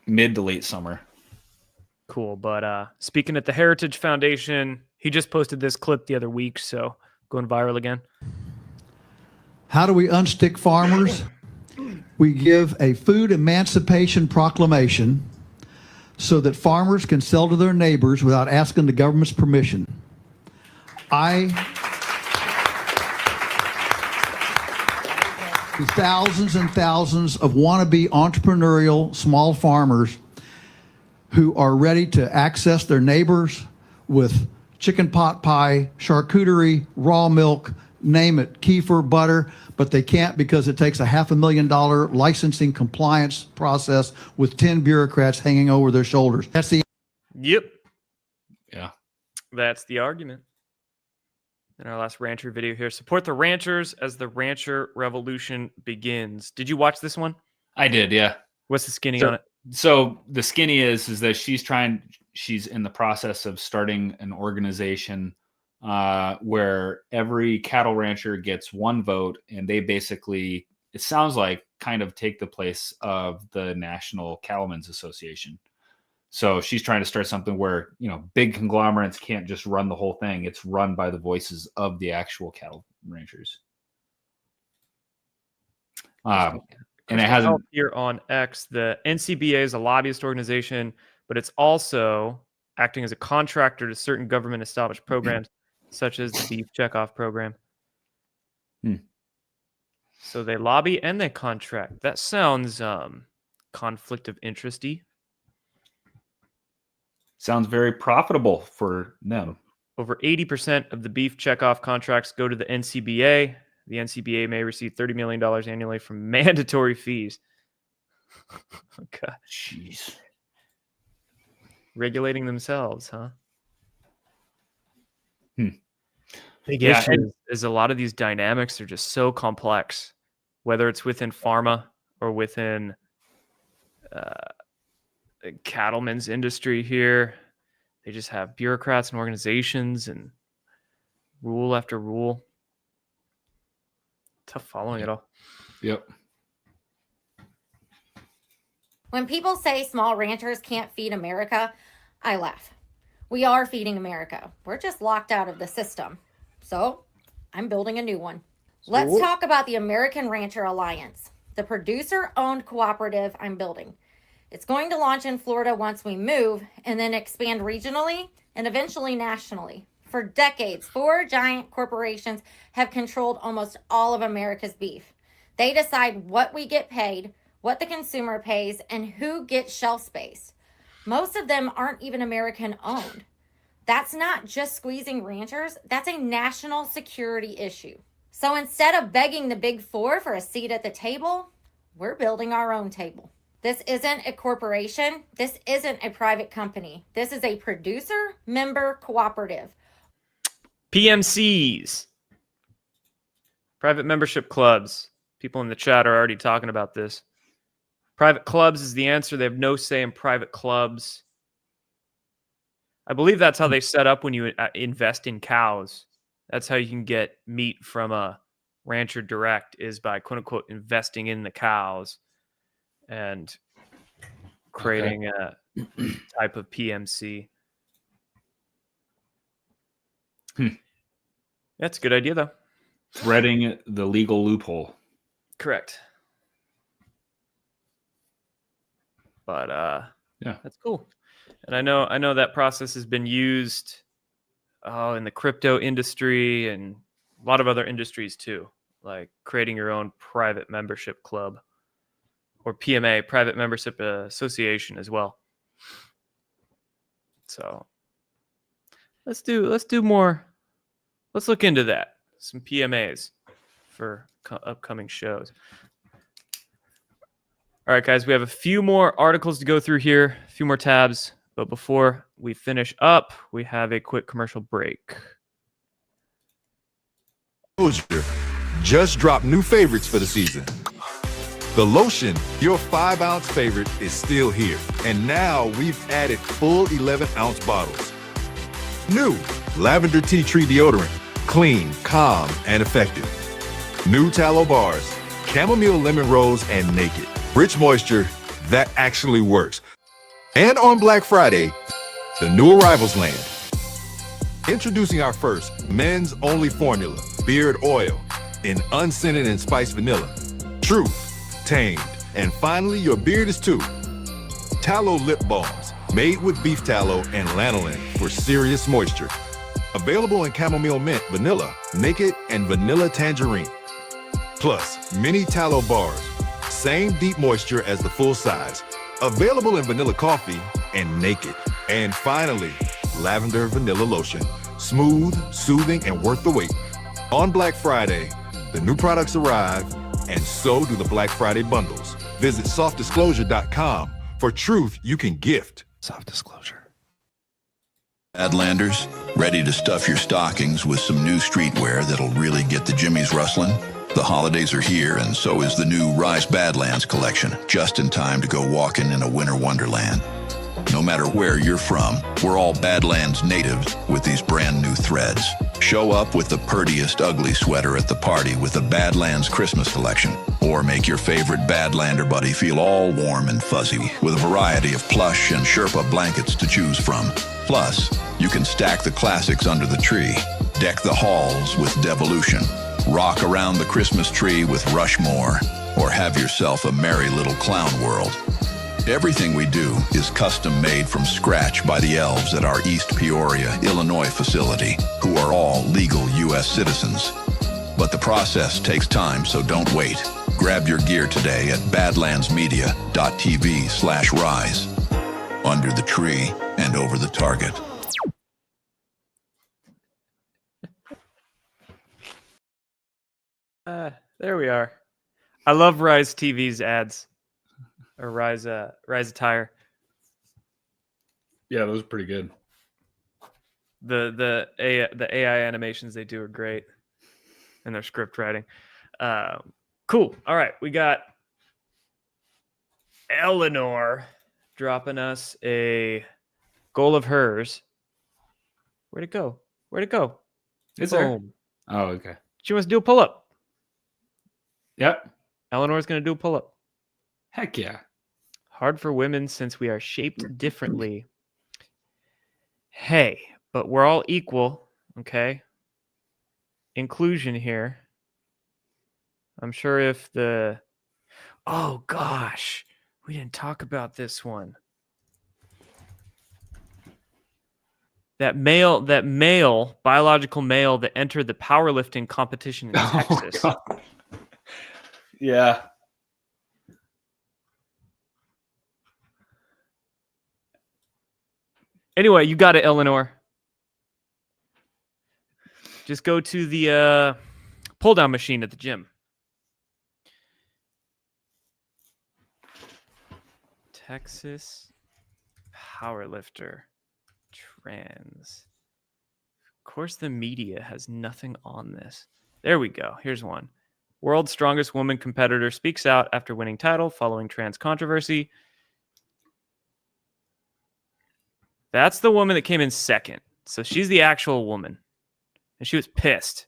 mid to late summer. Cool. But speaking at the Heritage Foundation, he just posted this clip the other week, so going viral again. How do we unstick farmers? We give a food emancipation proclamation so that farmers can sell to their neighbors without asking the government's permission. Thousands and thousands of wannabe entrepreneurial small farmers who are ready to access their neighbors with chicken pot pie, charcuterie, raw milk, name it, kefir, butter, but they can't because it takes a $500,000 licensing compliance process with 10 bureaucrats hanging over their shoulders. That's the... Yep. Yeah. That's the argument. In our last rancher video here, support the ranchers as the rancher revolution begins. Did you watch this one? I did, yeah. What's the skinny on it? So the skinny is that she's in the process of starting an organization where every cattle rancher gets one vote, and they basically, it sounds like, kind of take the place of the National Cattlemen's Association. So she's trying to start something where, big conglomerates can't just run the whole thing. It's run by the voices of the actual cattle ranchers. And it hasn't here on X. The NCBA is a lobbyist organization, but it's also acting as a contractor to certain government established programs, such as the beef checkoff program. So they lobby and they contract. That sounds conflict of interest-y. Sounds very profitable for them. Over 80% of the beef checkoff contracts go to the NCBA. The NCBA may receive $30 million annually from mandatory fees. God. Jeez. Regulating themselves, huh? Big Yeah, issue is a lot of these dynamics are just so complex, whether it's within pharma or within the cattlemen's industry here. They just have bureaucrats and organizations and rule after rule. Tough following it all. Yep. When people say small ranchers can't feed America, I laugh. We are feeding America. We're just locked out of the system. So I'm building a new one. Let's talk about the American Rancher Alliance, the producer-owned cooperative I'm building. It's going to launch in Florida once we move and then expand regionally and eventually nationally. For decades, 4 giant corporations have controlled almost all of America's beef. They decide what we get paid, what the consumer pays, and who gets shelf space. Most of them aren't even American owned. That's not just squeezing ranchers, that's a national security issue. So instead of begging the big 4 for a seat at the table, we're building our own table. This isn't a corporation. This isn't a private company. This is a producer member cooperative. PMCs, private membership clubs. People in the chat are already talking about this. Private clubs is the answer. They have no say in private clubs. I believe that's how they set up when you invest in cows. That's how you can get meat from a rancher direct, is by quote unquote investing in the cows and creating a type of PMC. That's a good idea, though. Threading the legal loophole. Correct. But yeah, that's cool. And I know that process has been used in the crypto industry and a lot of other industries too, like creating your own private membership club or PMA, private membership association as well. So let's do more. Let's look into that. Some PMAs for upcoming shows. All right, guys, we have a few more articles to go through here, a few more tabs. But before we finish up, we have a quick commercial break. Just dropped new favorites for the season. The lotion, your 5-ounce favorite, is still here. And now we've added full 11-ounce bottles. New lavender tea tree deodorant, clean, calm, and effective. New tallow bars, chamomile lemon rose, and naked. Rich moisture that actually works. And on Black Friday, the new arrivals land. Introducing our first men's only formula, beard oil, in unscented and spiced vanilla. Truth, tamed, and finally your beard is too. Tallow lip balms, made with beef tallow and lanolin for serious moisture. Available in chamomile mint, vanilla, naked, and vanilla tangerine. Plus, mini tallow bars, same deep moisture as the full size. Available in vanilla coffee and naked. And finally, lavender vanilla lotion. Smooth, soothing, and worth the wait. On Black Friday, the new products arrive, and so do the Black Friday bundles. Visit softdisclosure.com for truth you can gift. Soft Disclosure. Badlanders, ready to stuff your stockings with some new streetwear that'll really get the jimmies rustling? The holidays are here, and so is the new Rise Badlands collection, just in time to go walking in a winter wonderland. No matter where you're from, we're all Badlands natives with these brand new threads. Show up with the purtiest ugly sweater at the party with the Badlands Christmas collection. Or make your favorite Badlander buddy feel all warm and fuzzy with a variety of plush and Sherpa blankets to choose from. Plus, you can stack the classics under the tree, deck the halls with Devolution, rock around the Christmas tree with Rushmore, or have yourself a merry little clown world. Everything we do is custom made from scratch by the elves at our East Peoria, Illinois facility, who are all legal U.S. citizens. But the process takes time, so don't wait. Grab your gear today at badlandsmedia.tv/rise. Under the tree and over the target. There we are. I love Rise TV's ads. Or Rise Attire. Yeah, those are pretty good. The AI animations they do are great. And their script writing. Cool. All right. We got Eleanor dropping us a goal of hers. Where'd it go? Is there? Boom. Oh, okay. She wants to do a pull-up. Yep. Eleanor's going to do a pull-up. Heck yeah. Hard for women since we are shaped differently. Hey, but we're all equal, okay? Inclusion here. I'm sure if the... Oh, gosh. We didn't talk about this one. That male, biological male that entered the powerlifting competition in Texas. God. Yeah. Anyway, you got it, Eleanor. Just go to the pull-down machine at the gym. Texas powerlifter trans. Of course, the media has nothing on this. There we go. Here's one. World's strongest woman competitor speaks out after winning title following trans controversy. That's the woman that came in second. So she's the actual woman. And she was pissed.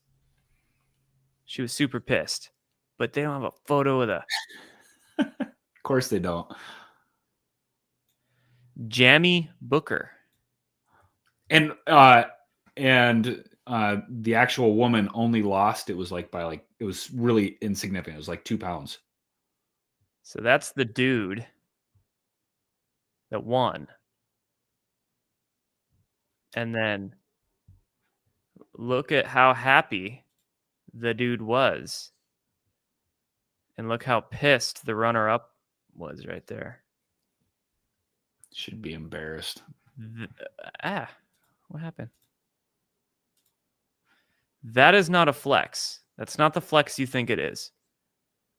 She was super pissed. But they don't have a photo of the... Of course they don't. Jamie Booker. And the actual woman only lost. It was it was really insignificant. It was like 2 pounds. So that's the dude that won. And then look at how happy the dude was. And look how pissed the runner-up was right there. Should be embarrassed. What happened? That is not a flex. That's not the flex you think it is.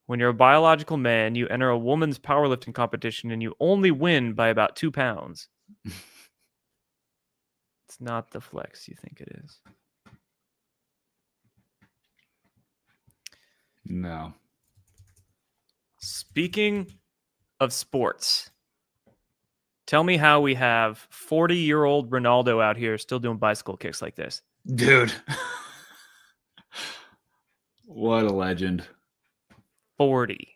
When you're a biological man, you enter a woman's powerlifting competition and you only win by about 2 pounds. It's not the flex you think it is. No. Speaking of sports, tell me how we have 40-year-old Ronaldo out here still doing bicycle kicks like this. Dude. What a legend. 40.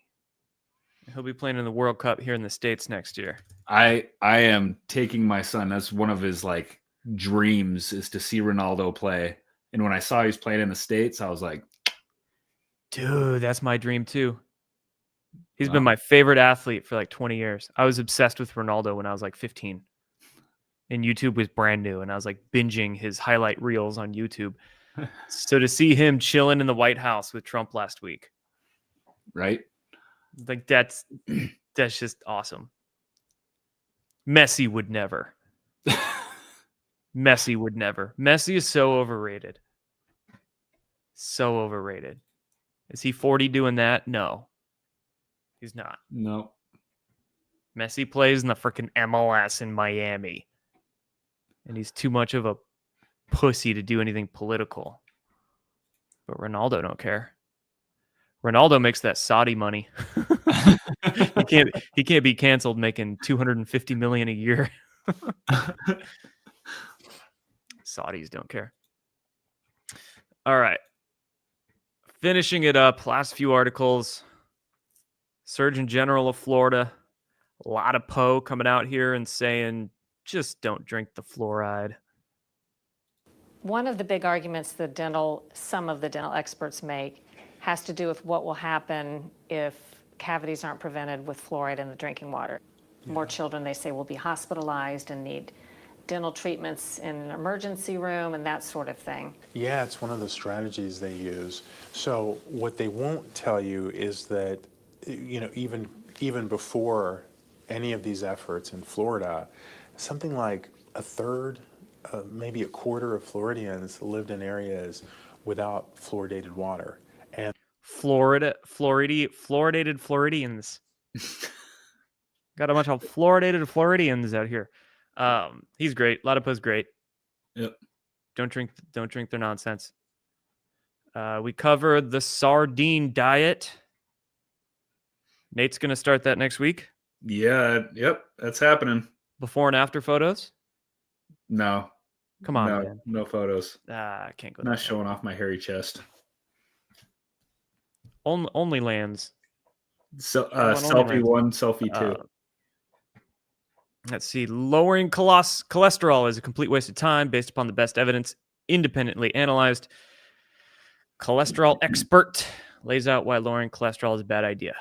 He'll be playing in the World Cup here in the States next year. I am taking my son. That's one of his dreams, is to see Ronaldo play. And when I saw he was playing in the States, I was like, dude, that's my dream too. He's been my favorite athlete for 20 years. I was obsessed with Ronaldo when I was 15. And YouTube was brand new. And I was binging his highlight reels on YouTube. So to see him chilling in the White House with Trump last week. Right? That's just awesome. Messi would never. Messi would never. Messi is so overrated. So overrated. Is he 40 doing that? No. He's not. No. Messi plays in the freaking MLS in Miami. And he's too much of a pussy to do anything political. But Ronaldo don't care. Ronaldo makes that Saudi money. He can't be canceled making $250 million a year. Saudis don't care. All right. Finishing it up, last few articles. Surgeon General of Florida, a lot of Poe coming out here and saying, just don't drink the fluoride. One of the big arguments some of the dental experts make has to do with what will happen if cavities aren't prevented with fluoride in the drinking water. More children, they say, will be hospitalized and need dental treatments in an emergency room and that sort of thing. Yeah, it's one of the strategies they use. So what they won't tell you is that, even before any of these efforts in Florida, something like a third, maybe a quarter of Floridians lived in areas without fluoridated water. And fluoridated Floridians. Got a bunch of fluoridated Floridians out here. He's great. Latipo's great. Yep. Don't drink their nonsense. We covered the sardine diet. Nate's gonna start that next week. Yeah. Yep. That's happening. Before and after photos? No. Come on, man. No photos. I can't go. Not showing off my hairy chest. Only lands. So selfie 1, selfie 2. Let's see. Lowering cholesterol is a complete waste of time based upon the best evidence, independently analyzed. Cholesterol expert lays out why lowering cholesterol is a bad idea.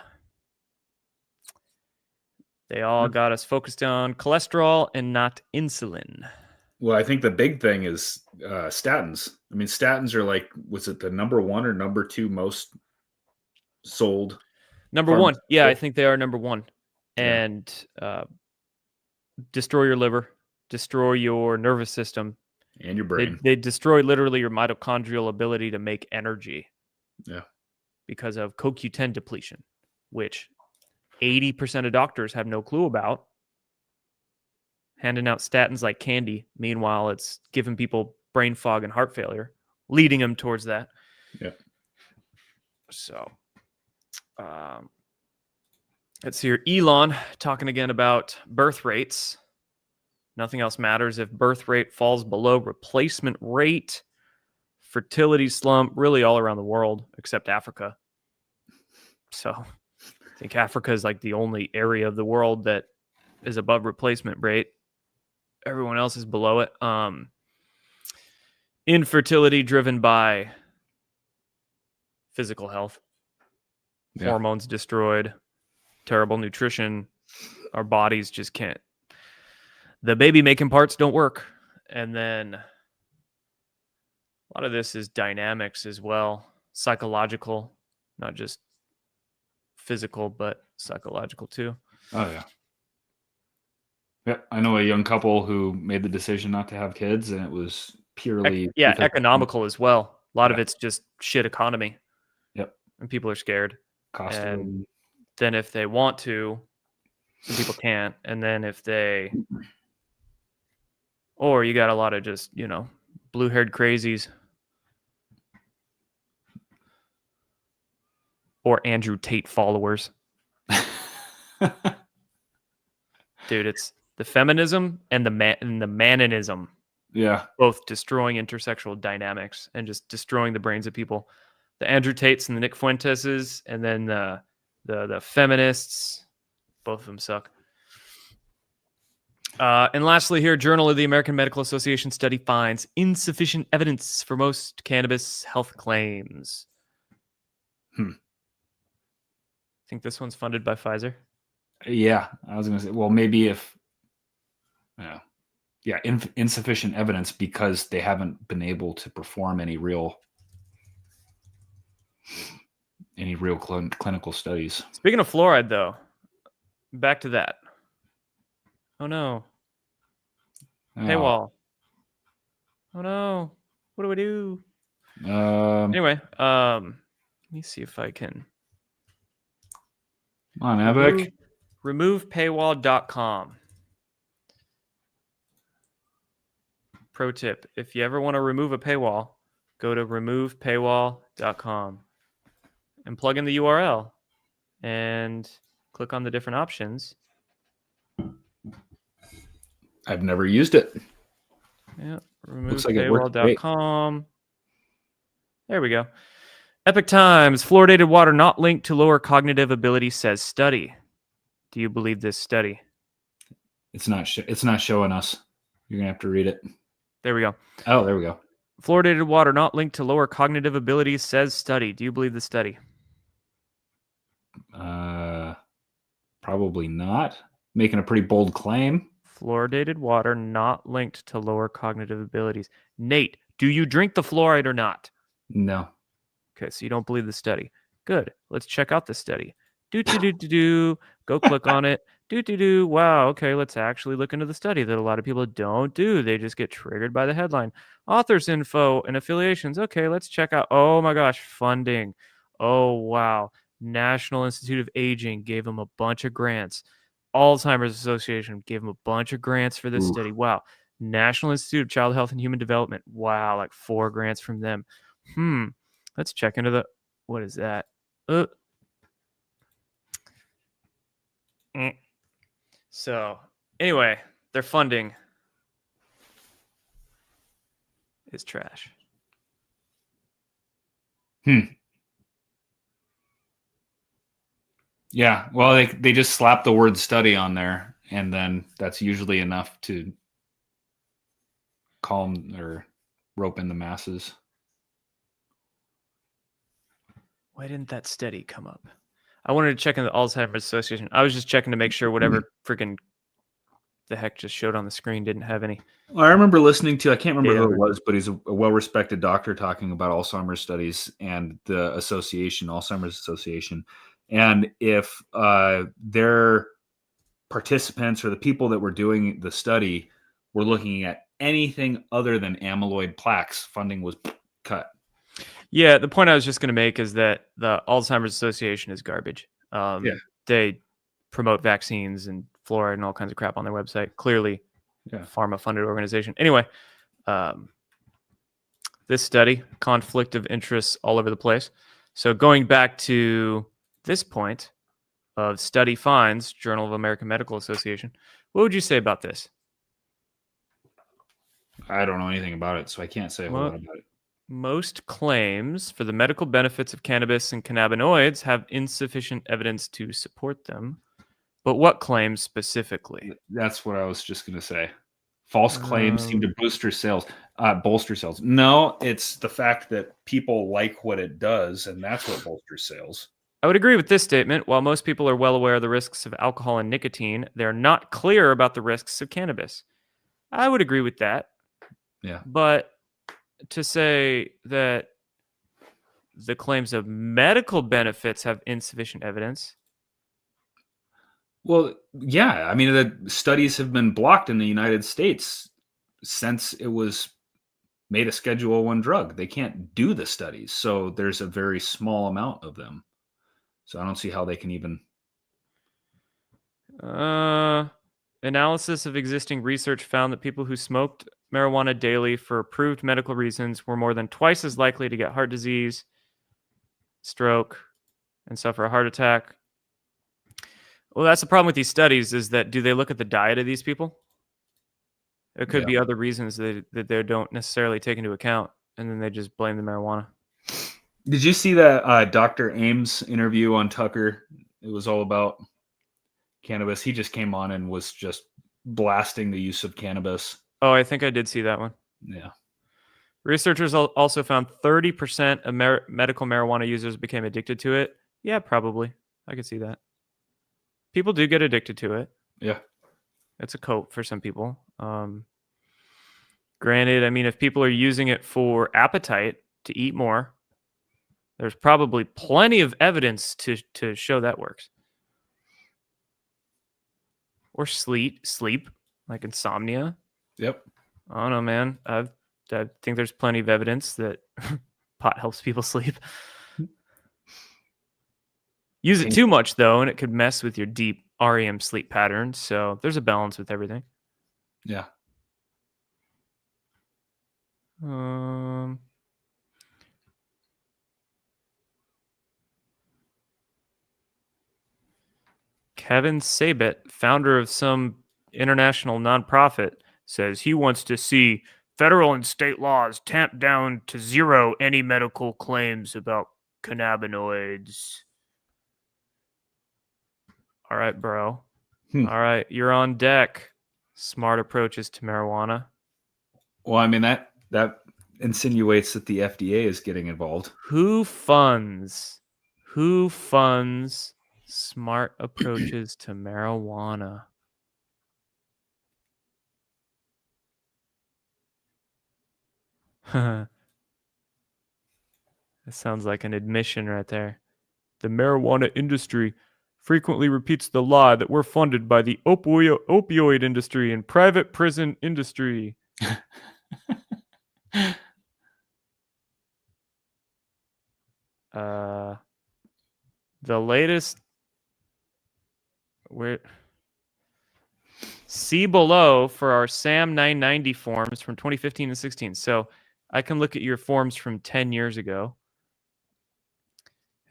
They all got us focused on cholesterol and not insulin. Well, I think the big thing is statins. I mean, statins are like, was it the number 1 or number 2 most sold? Number 1. Yeah, I think they are number 1. And destroy your liver, destroy your nervous system. And your brain. They destroy literally your mitochondrial ability to make energy. Yeah. Because of CoQ10 depletion, which 80% of doctors have no clue about. Handing out statins like candy. Meanwhile, it's giving people brain fog and heart failure, leading them towards that. Yeah. So, let's see here. Elon talking again about birth rates. Nothing else matters if birth rate falls below replacement rate. Fertility slump really all around the world except Africa. So I think Africa is like the only area of the world that is above replacement rate. Everyone else is below it. Infertility driven by physical health. Yeah. Hormones destroyed. Terrible nutrition. Our bodies just can't. The baby making parts don't work. And then a lot of this is dynamics as well. Psychological, not just physical, but psychological too. Oh, yeah. Yeah, I know a young couple who made the decision not to have kids, and it was purely... economical as well. A lot of it's just shit economy. Yep. And people are scared. Cost of and living. then if they want to, some people can't. And then if they... Or you got a lot of just, blue-haired crazies. Or Andrew Tate followers. Dude, it's the feminism and the manism. Yeah. Both destroying intersexual dynamics and just destroying the brains of people. The Andrew Tates and the Nick Fuenteses, and then the feminists, both of them suck. And lastly here, Journal of the American Medical Association study finds insufficient evidence for most cannabis health claims. Think this one's funded by Pfizer? Yeah, I was going to say, well, maybe if, insufficient evidence because they haven't been able to perform any real clinical studies. Speaking of fluoride, though, back to that. Oh no. Paywall. Oh no. What do we do? Anyway, let me see if I can. Come on, Epic. Removepaywall.com. Pro tip: if you ever want to remove a paywall, go to removepaywall.com and plug in the URL and click on the different options. I've never used it. Yeah, Looks like it worked great. removepaywall.com. There we go. Epic Times, fluoridated water not linked to lower cognitive ability, says study. Do you believe this study? It's not showing us. You're going to have to read it. There we go. Oh, there we go. Fluoridated water not linked to lower cognitive abilities, says study. Do you believe the study? Probably not. Making a pretty bold claim. Fluoridated water not linked to lower cognitive abilities. Nate, do you drink the fluoride or not? No. Okay, so you don't believe the study. Good. Let's check out the study. Do. Go click on it. Do. Wow, okay, let's actually look into the study that a lot of people don't do. They just get triggered by the headline. Authors info and affiliations. Okay, let's check out. Oh my gosh, funding. Oh, wow. National Institute of Aging gave them a bunch of grants. Alzheimer's Association gave them a bunch of grants for this study. Wow. National Institute of Child Health and Human Development. Wow, like 4 grants from them. Let's check into the, what is that? So anyway, their funding is trash. Yeah, well, they just slap the word study on there, and then that's usually enough to calm or rope in the masses. Why didn't that study come up? I wanted to check in the Alzheimer's Association. I was just checking to make sure whatever freaking the heck just showed on the screen didn't have any. Well, I remember listening to, I can't remember who it was, but he's a well-respected doctor talking about Alzheimer's studies and the association, Alzheimer's Association. And if their participants or the people that were doing the study were looking at anything other than amyloid plaques, funding was cut. Yeah, the point I was just going to make is that the Alzheimer's Association is garbage. They promote vaccines and fluoride and all kinds of crap on their website. Clearly, pharma-funded organization. Anyway, this study, conflict of interests all over the place. So going back to this point of study finds, Journal of American Medical Association, what would you say about this? I don't know anything about it, so I can't say a whole lot about it. Most claims for the medical benefits of cannabis and cannabinoids have insufficient evidence to support them. But what claims specifically? That's what I was just going to say. False claims seem to bolster sales. No, it's the fact that people like what it does, and that's what bolsters sales. I would agree with this statement. While most people are well aware of the risks of alcohol and nicotine, they're not clear about the risks of cannabis. I would agree with that. Yeah. But to say that the claims of medical benefits have insufficient evidence. Well, yeah. I mean, the studies have been blocked in the United States since it was made a Schedule I drug. They can't do the studies. So there's a very small amount of them. So I don't see how they can even. Analysis of existing research found that people who smoked marijuana daily for approved medical reasons were more than twice as likely to get heart disease, stroke, and suffer a heart attack. Well, that's the problem with these studies is that do they look at the diet of these people? There could be other reasons that they don't necessarily take into account, and then they just blame the marijuana. Did you see that Dr. Ames interview on Tucker? It was all about cannabis. He just came on and was just blasting the use of cannabis. Oh, I think I did see that one. Yeah. Researchers also found 30% of medical marijuana users became addicted to it. Yeah, probably. I could see that. People do get addicted to it. Yeah. It's a cope for some people. Granted, I mean, if people are using it for appetite to eat more, there's probably plenty of evidence to show that works. Or sleep, like insomnia. Yep. I don't know, man. I think there's plenty of evidence that pot helps people sleep. Use it too much, though, and it could mess with your deep REM sleep patterns. So there's a balance with everything. Yeah. Kevin Sabet, founder of some international nonprofit, says he wants to see federal and state laws tamp down to zero any medical claims about cannabinoids. All right, bro. All right, you're on deck. Smart approaches to marijuana. Well, I mean, that insinuates that the FDA is getting involved. Who funds smart approaches to marijuana? That sounds like an admission right there. The marijuana industry frequently repeats the lie that we're funded by the opioid industry and private prison industry. The latest, see below for our SAM 990 forms from 2015 and 16. So I can look at your forms from 10 years ago.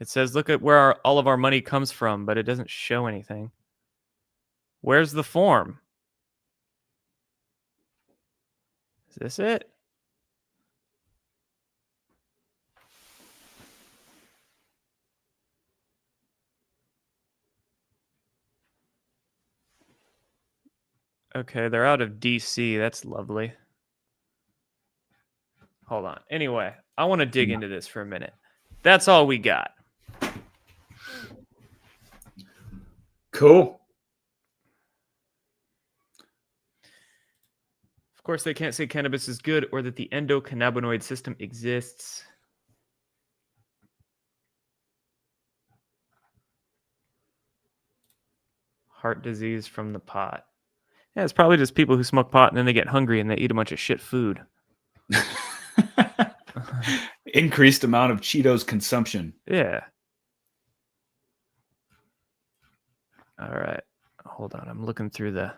It says, look at where all of our money comes from, but it doesn't show anything. Where's the form? Is this it? Okay, they're out of DC. That's lovely. Hold on. Anyway, I want to dig into this for a minute. That's all we got. Cool. Of course, they can't say cannabis is good or that the endocannabinoid system exists. Heart disease from the pot. Yeah, it's probably just people who smoke pot and then they get hungry and they eat a bunch of shit food. Increased amount of Cheetos consumption. Yeah. All right. Hold on. I'm looking through the...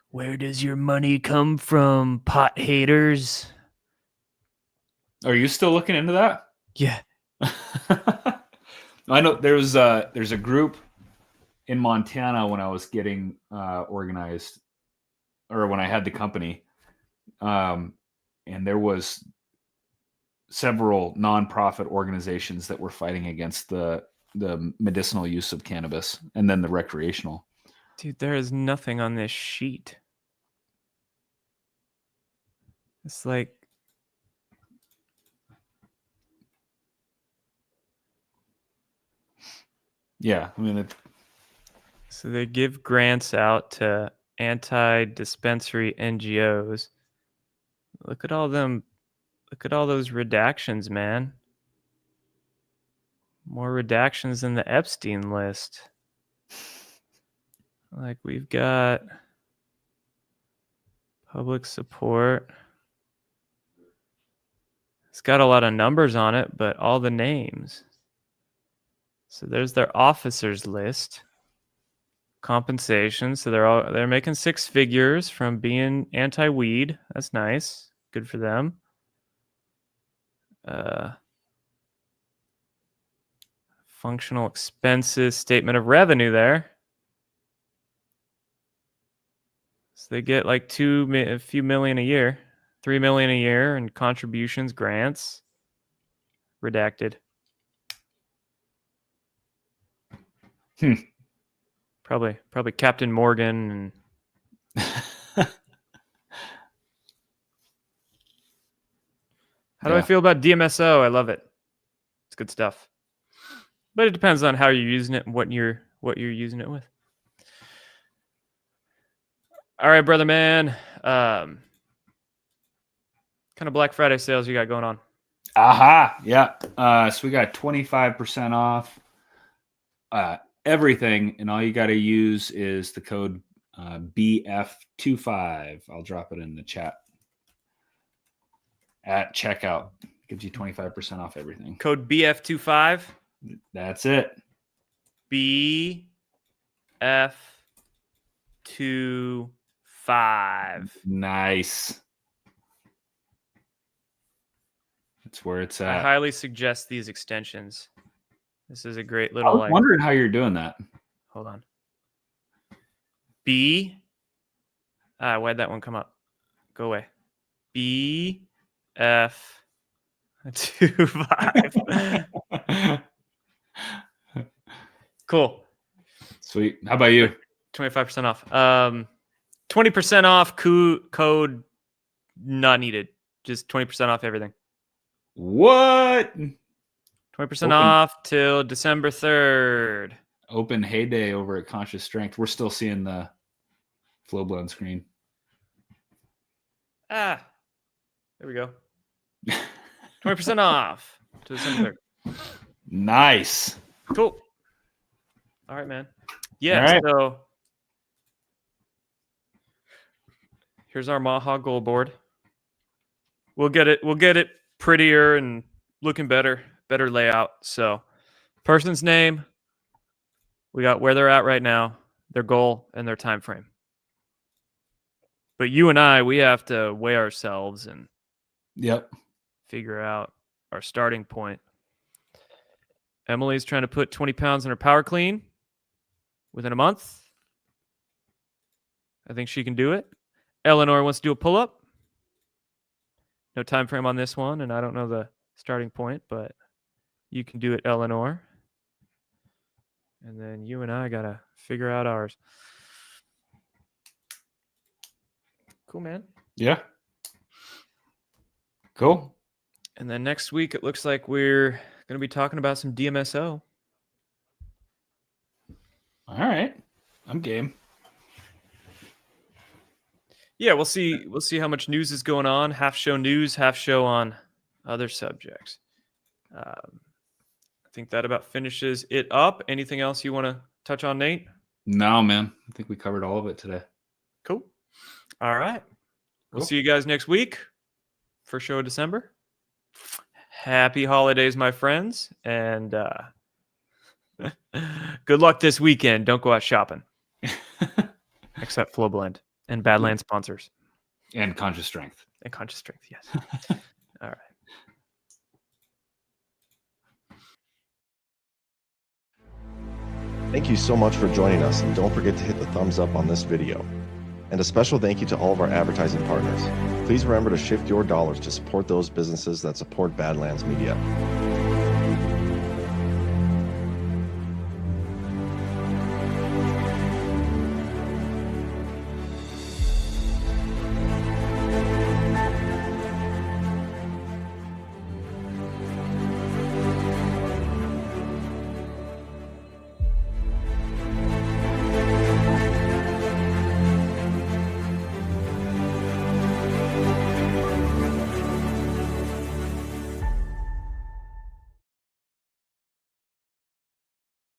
Where does your money come from, pot haters? Are you still looking into that? Yeah. I know there's a group in Montana when I was getting organized, or when I had the company, and there was several nonprofit organizations that were fighting against the medicinal use of cannabis and then the recreational. Dude, there is nothing on this sheet. It's like... Yeah, I mean... So they give grants out to anti-dispensary NGOs. Look at all them. Look at all those redactions, man. More redactions than the Epstein list. Like, we've got public support. It's got a lot of numbers on it, but all the names. So there's their officers list. Compensation. So they're making 6 figures from being anti-weed. That's nice. Good for them. Functional expenses, statement of revenue there. So they get like a few million a year, 3 million a year in contributions, grants. Redacted. Probably Captain Morgan and How do I feel about DMSO? I love it. It's good stuff. But it depends on how you're using it and what you're using it with. All right, brother man. Kind of Black Friday sales you got going on? Aha, yeah. So we got 25% off everything, and all you got to use is the code BF25. I'll drop it in the chat at checkout. Gives you 25% off everything. Code BF25. That's it. BF25. Nice. That's where it's at. I highly suggest these extensions. This is a great I little. was wondering how you're doing that. Hold on. B. Why'd that one come up? Go away. B. F. 25. Cool. Sweet. How about you? 25% off. 20% off code not needed. Just 20% off everything. What? 20% off till December 3rd. Open heyday over at Conscious Strength. We're still seeing the Flowblown screen. There we go. 20% off to December 3rd. Nice. Cool. All right, man. Yeah, All right. So here's our MAHA goal board. We'll get it prettier and looking better layout. So person's name, we got where they're at right now, their goal, and their time frame. But you and I, we have to weigh ourselves and figure out our starting point. Emily's trying to put 20 pounds in her power clean within a month. I think she can do it. Eleanor wants to do a pull-up. No time frame on this one, and I don't know the starting point, but you can do it, Eleanor. And then you and I got to figure out ours. Cool, man. Yeah. Cool. And then next week, it looks like we're going to be talking about some DMSO. All right. I'm game. Yeah, we'll see. We'll see how much news is going on. Half show news, half show on other subjects. I think that about finishes it up. Anything else you want to touch on, Nate? No, man. I think we covered all of it today. Cool. All right. We'll Cool. see you guys next week. First show of December. Happy holidays, my friends. And good luck this weekend. Don't go out shopping. Except Flowblend and Badlands sponsors. And Conscious Strength. And Conscious Strength, yes. All right. Thank you so much for joining us, and don't forget to hit the thumbs up on this video. And a special thank you to all of our advertising partners. Please remember to shift your dollars to support those businesses that support Badlands Media.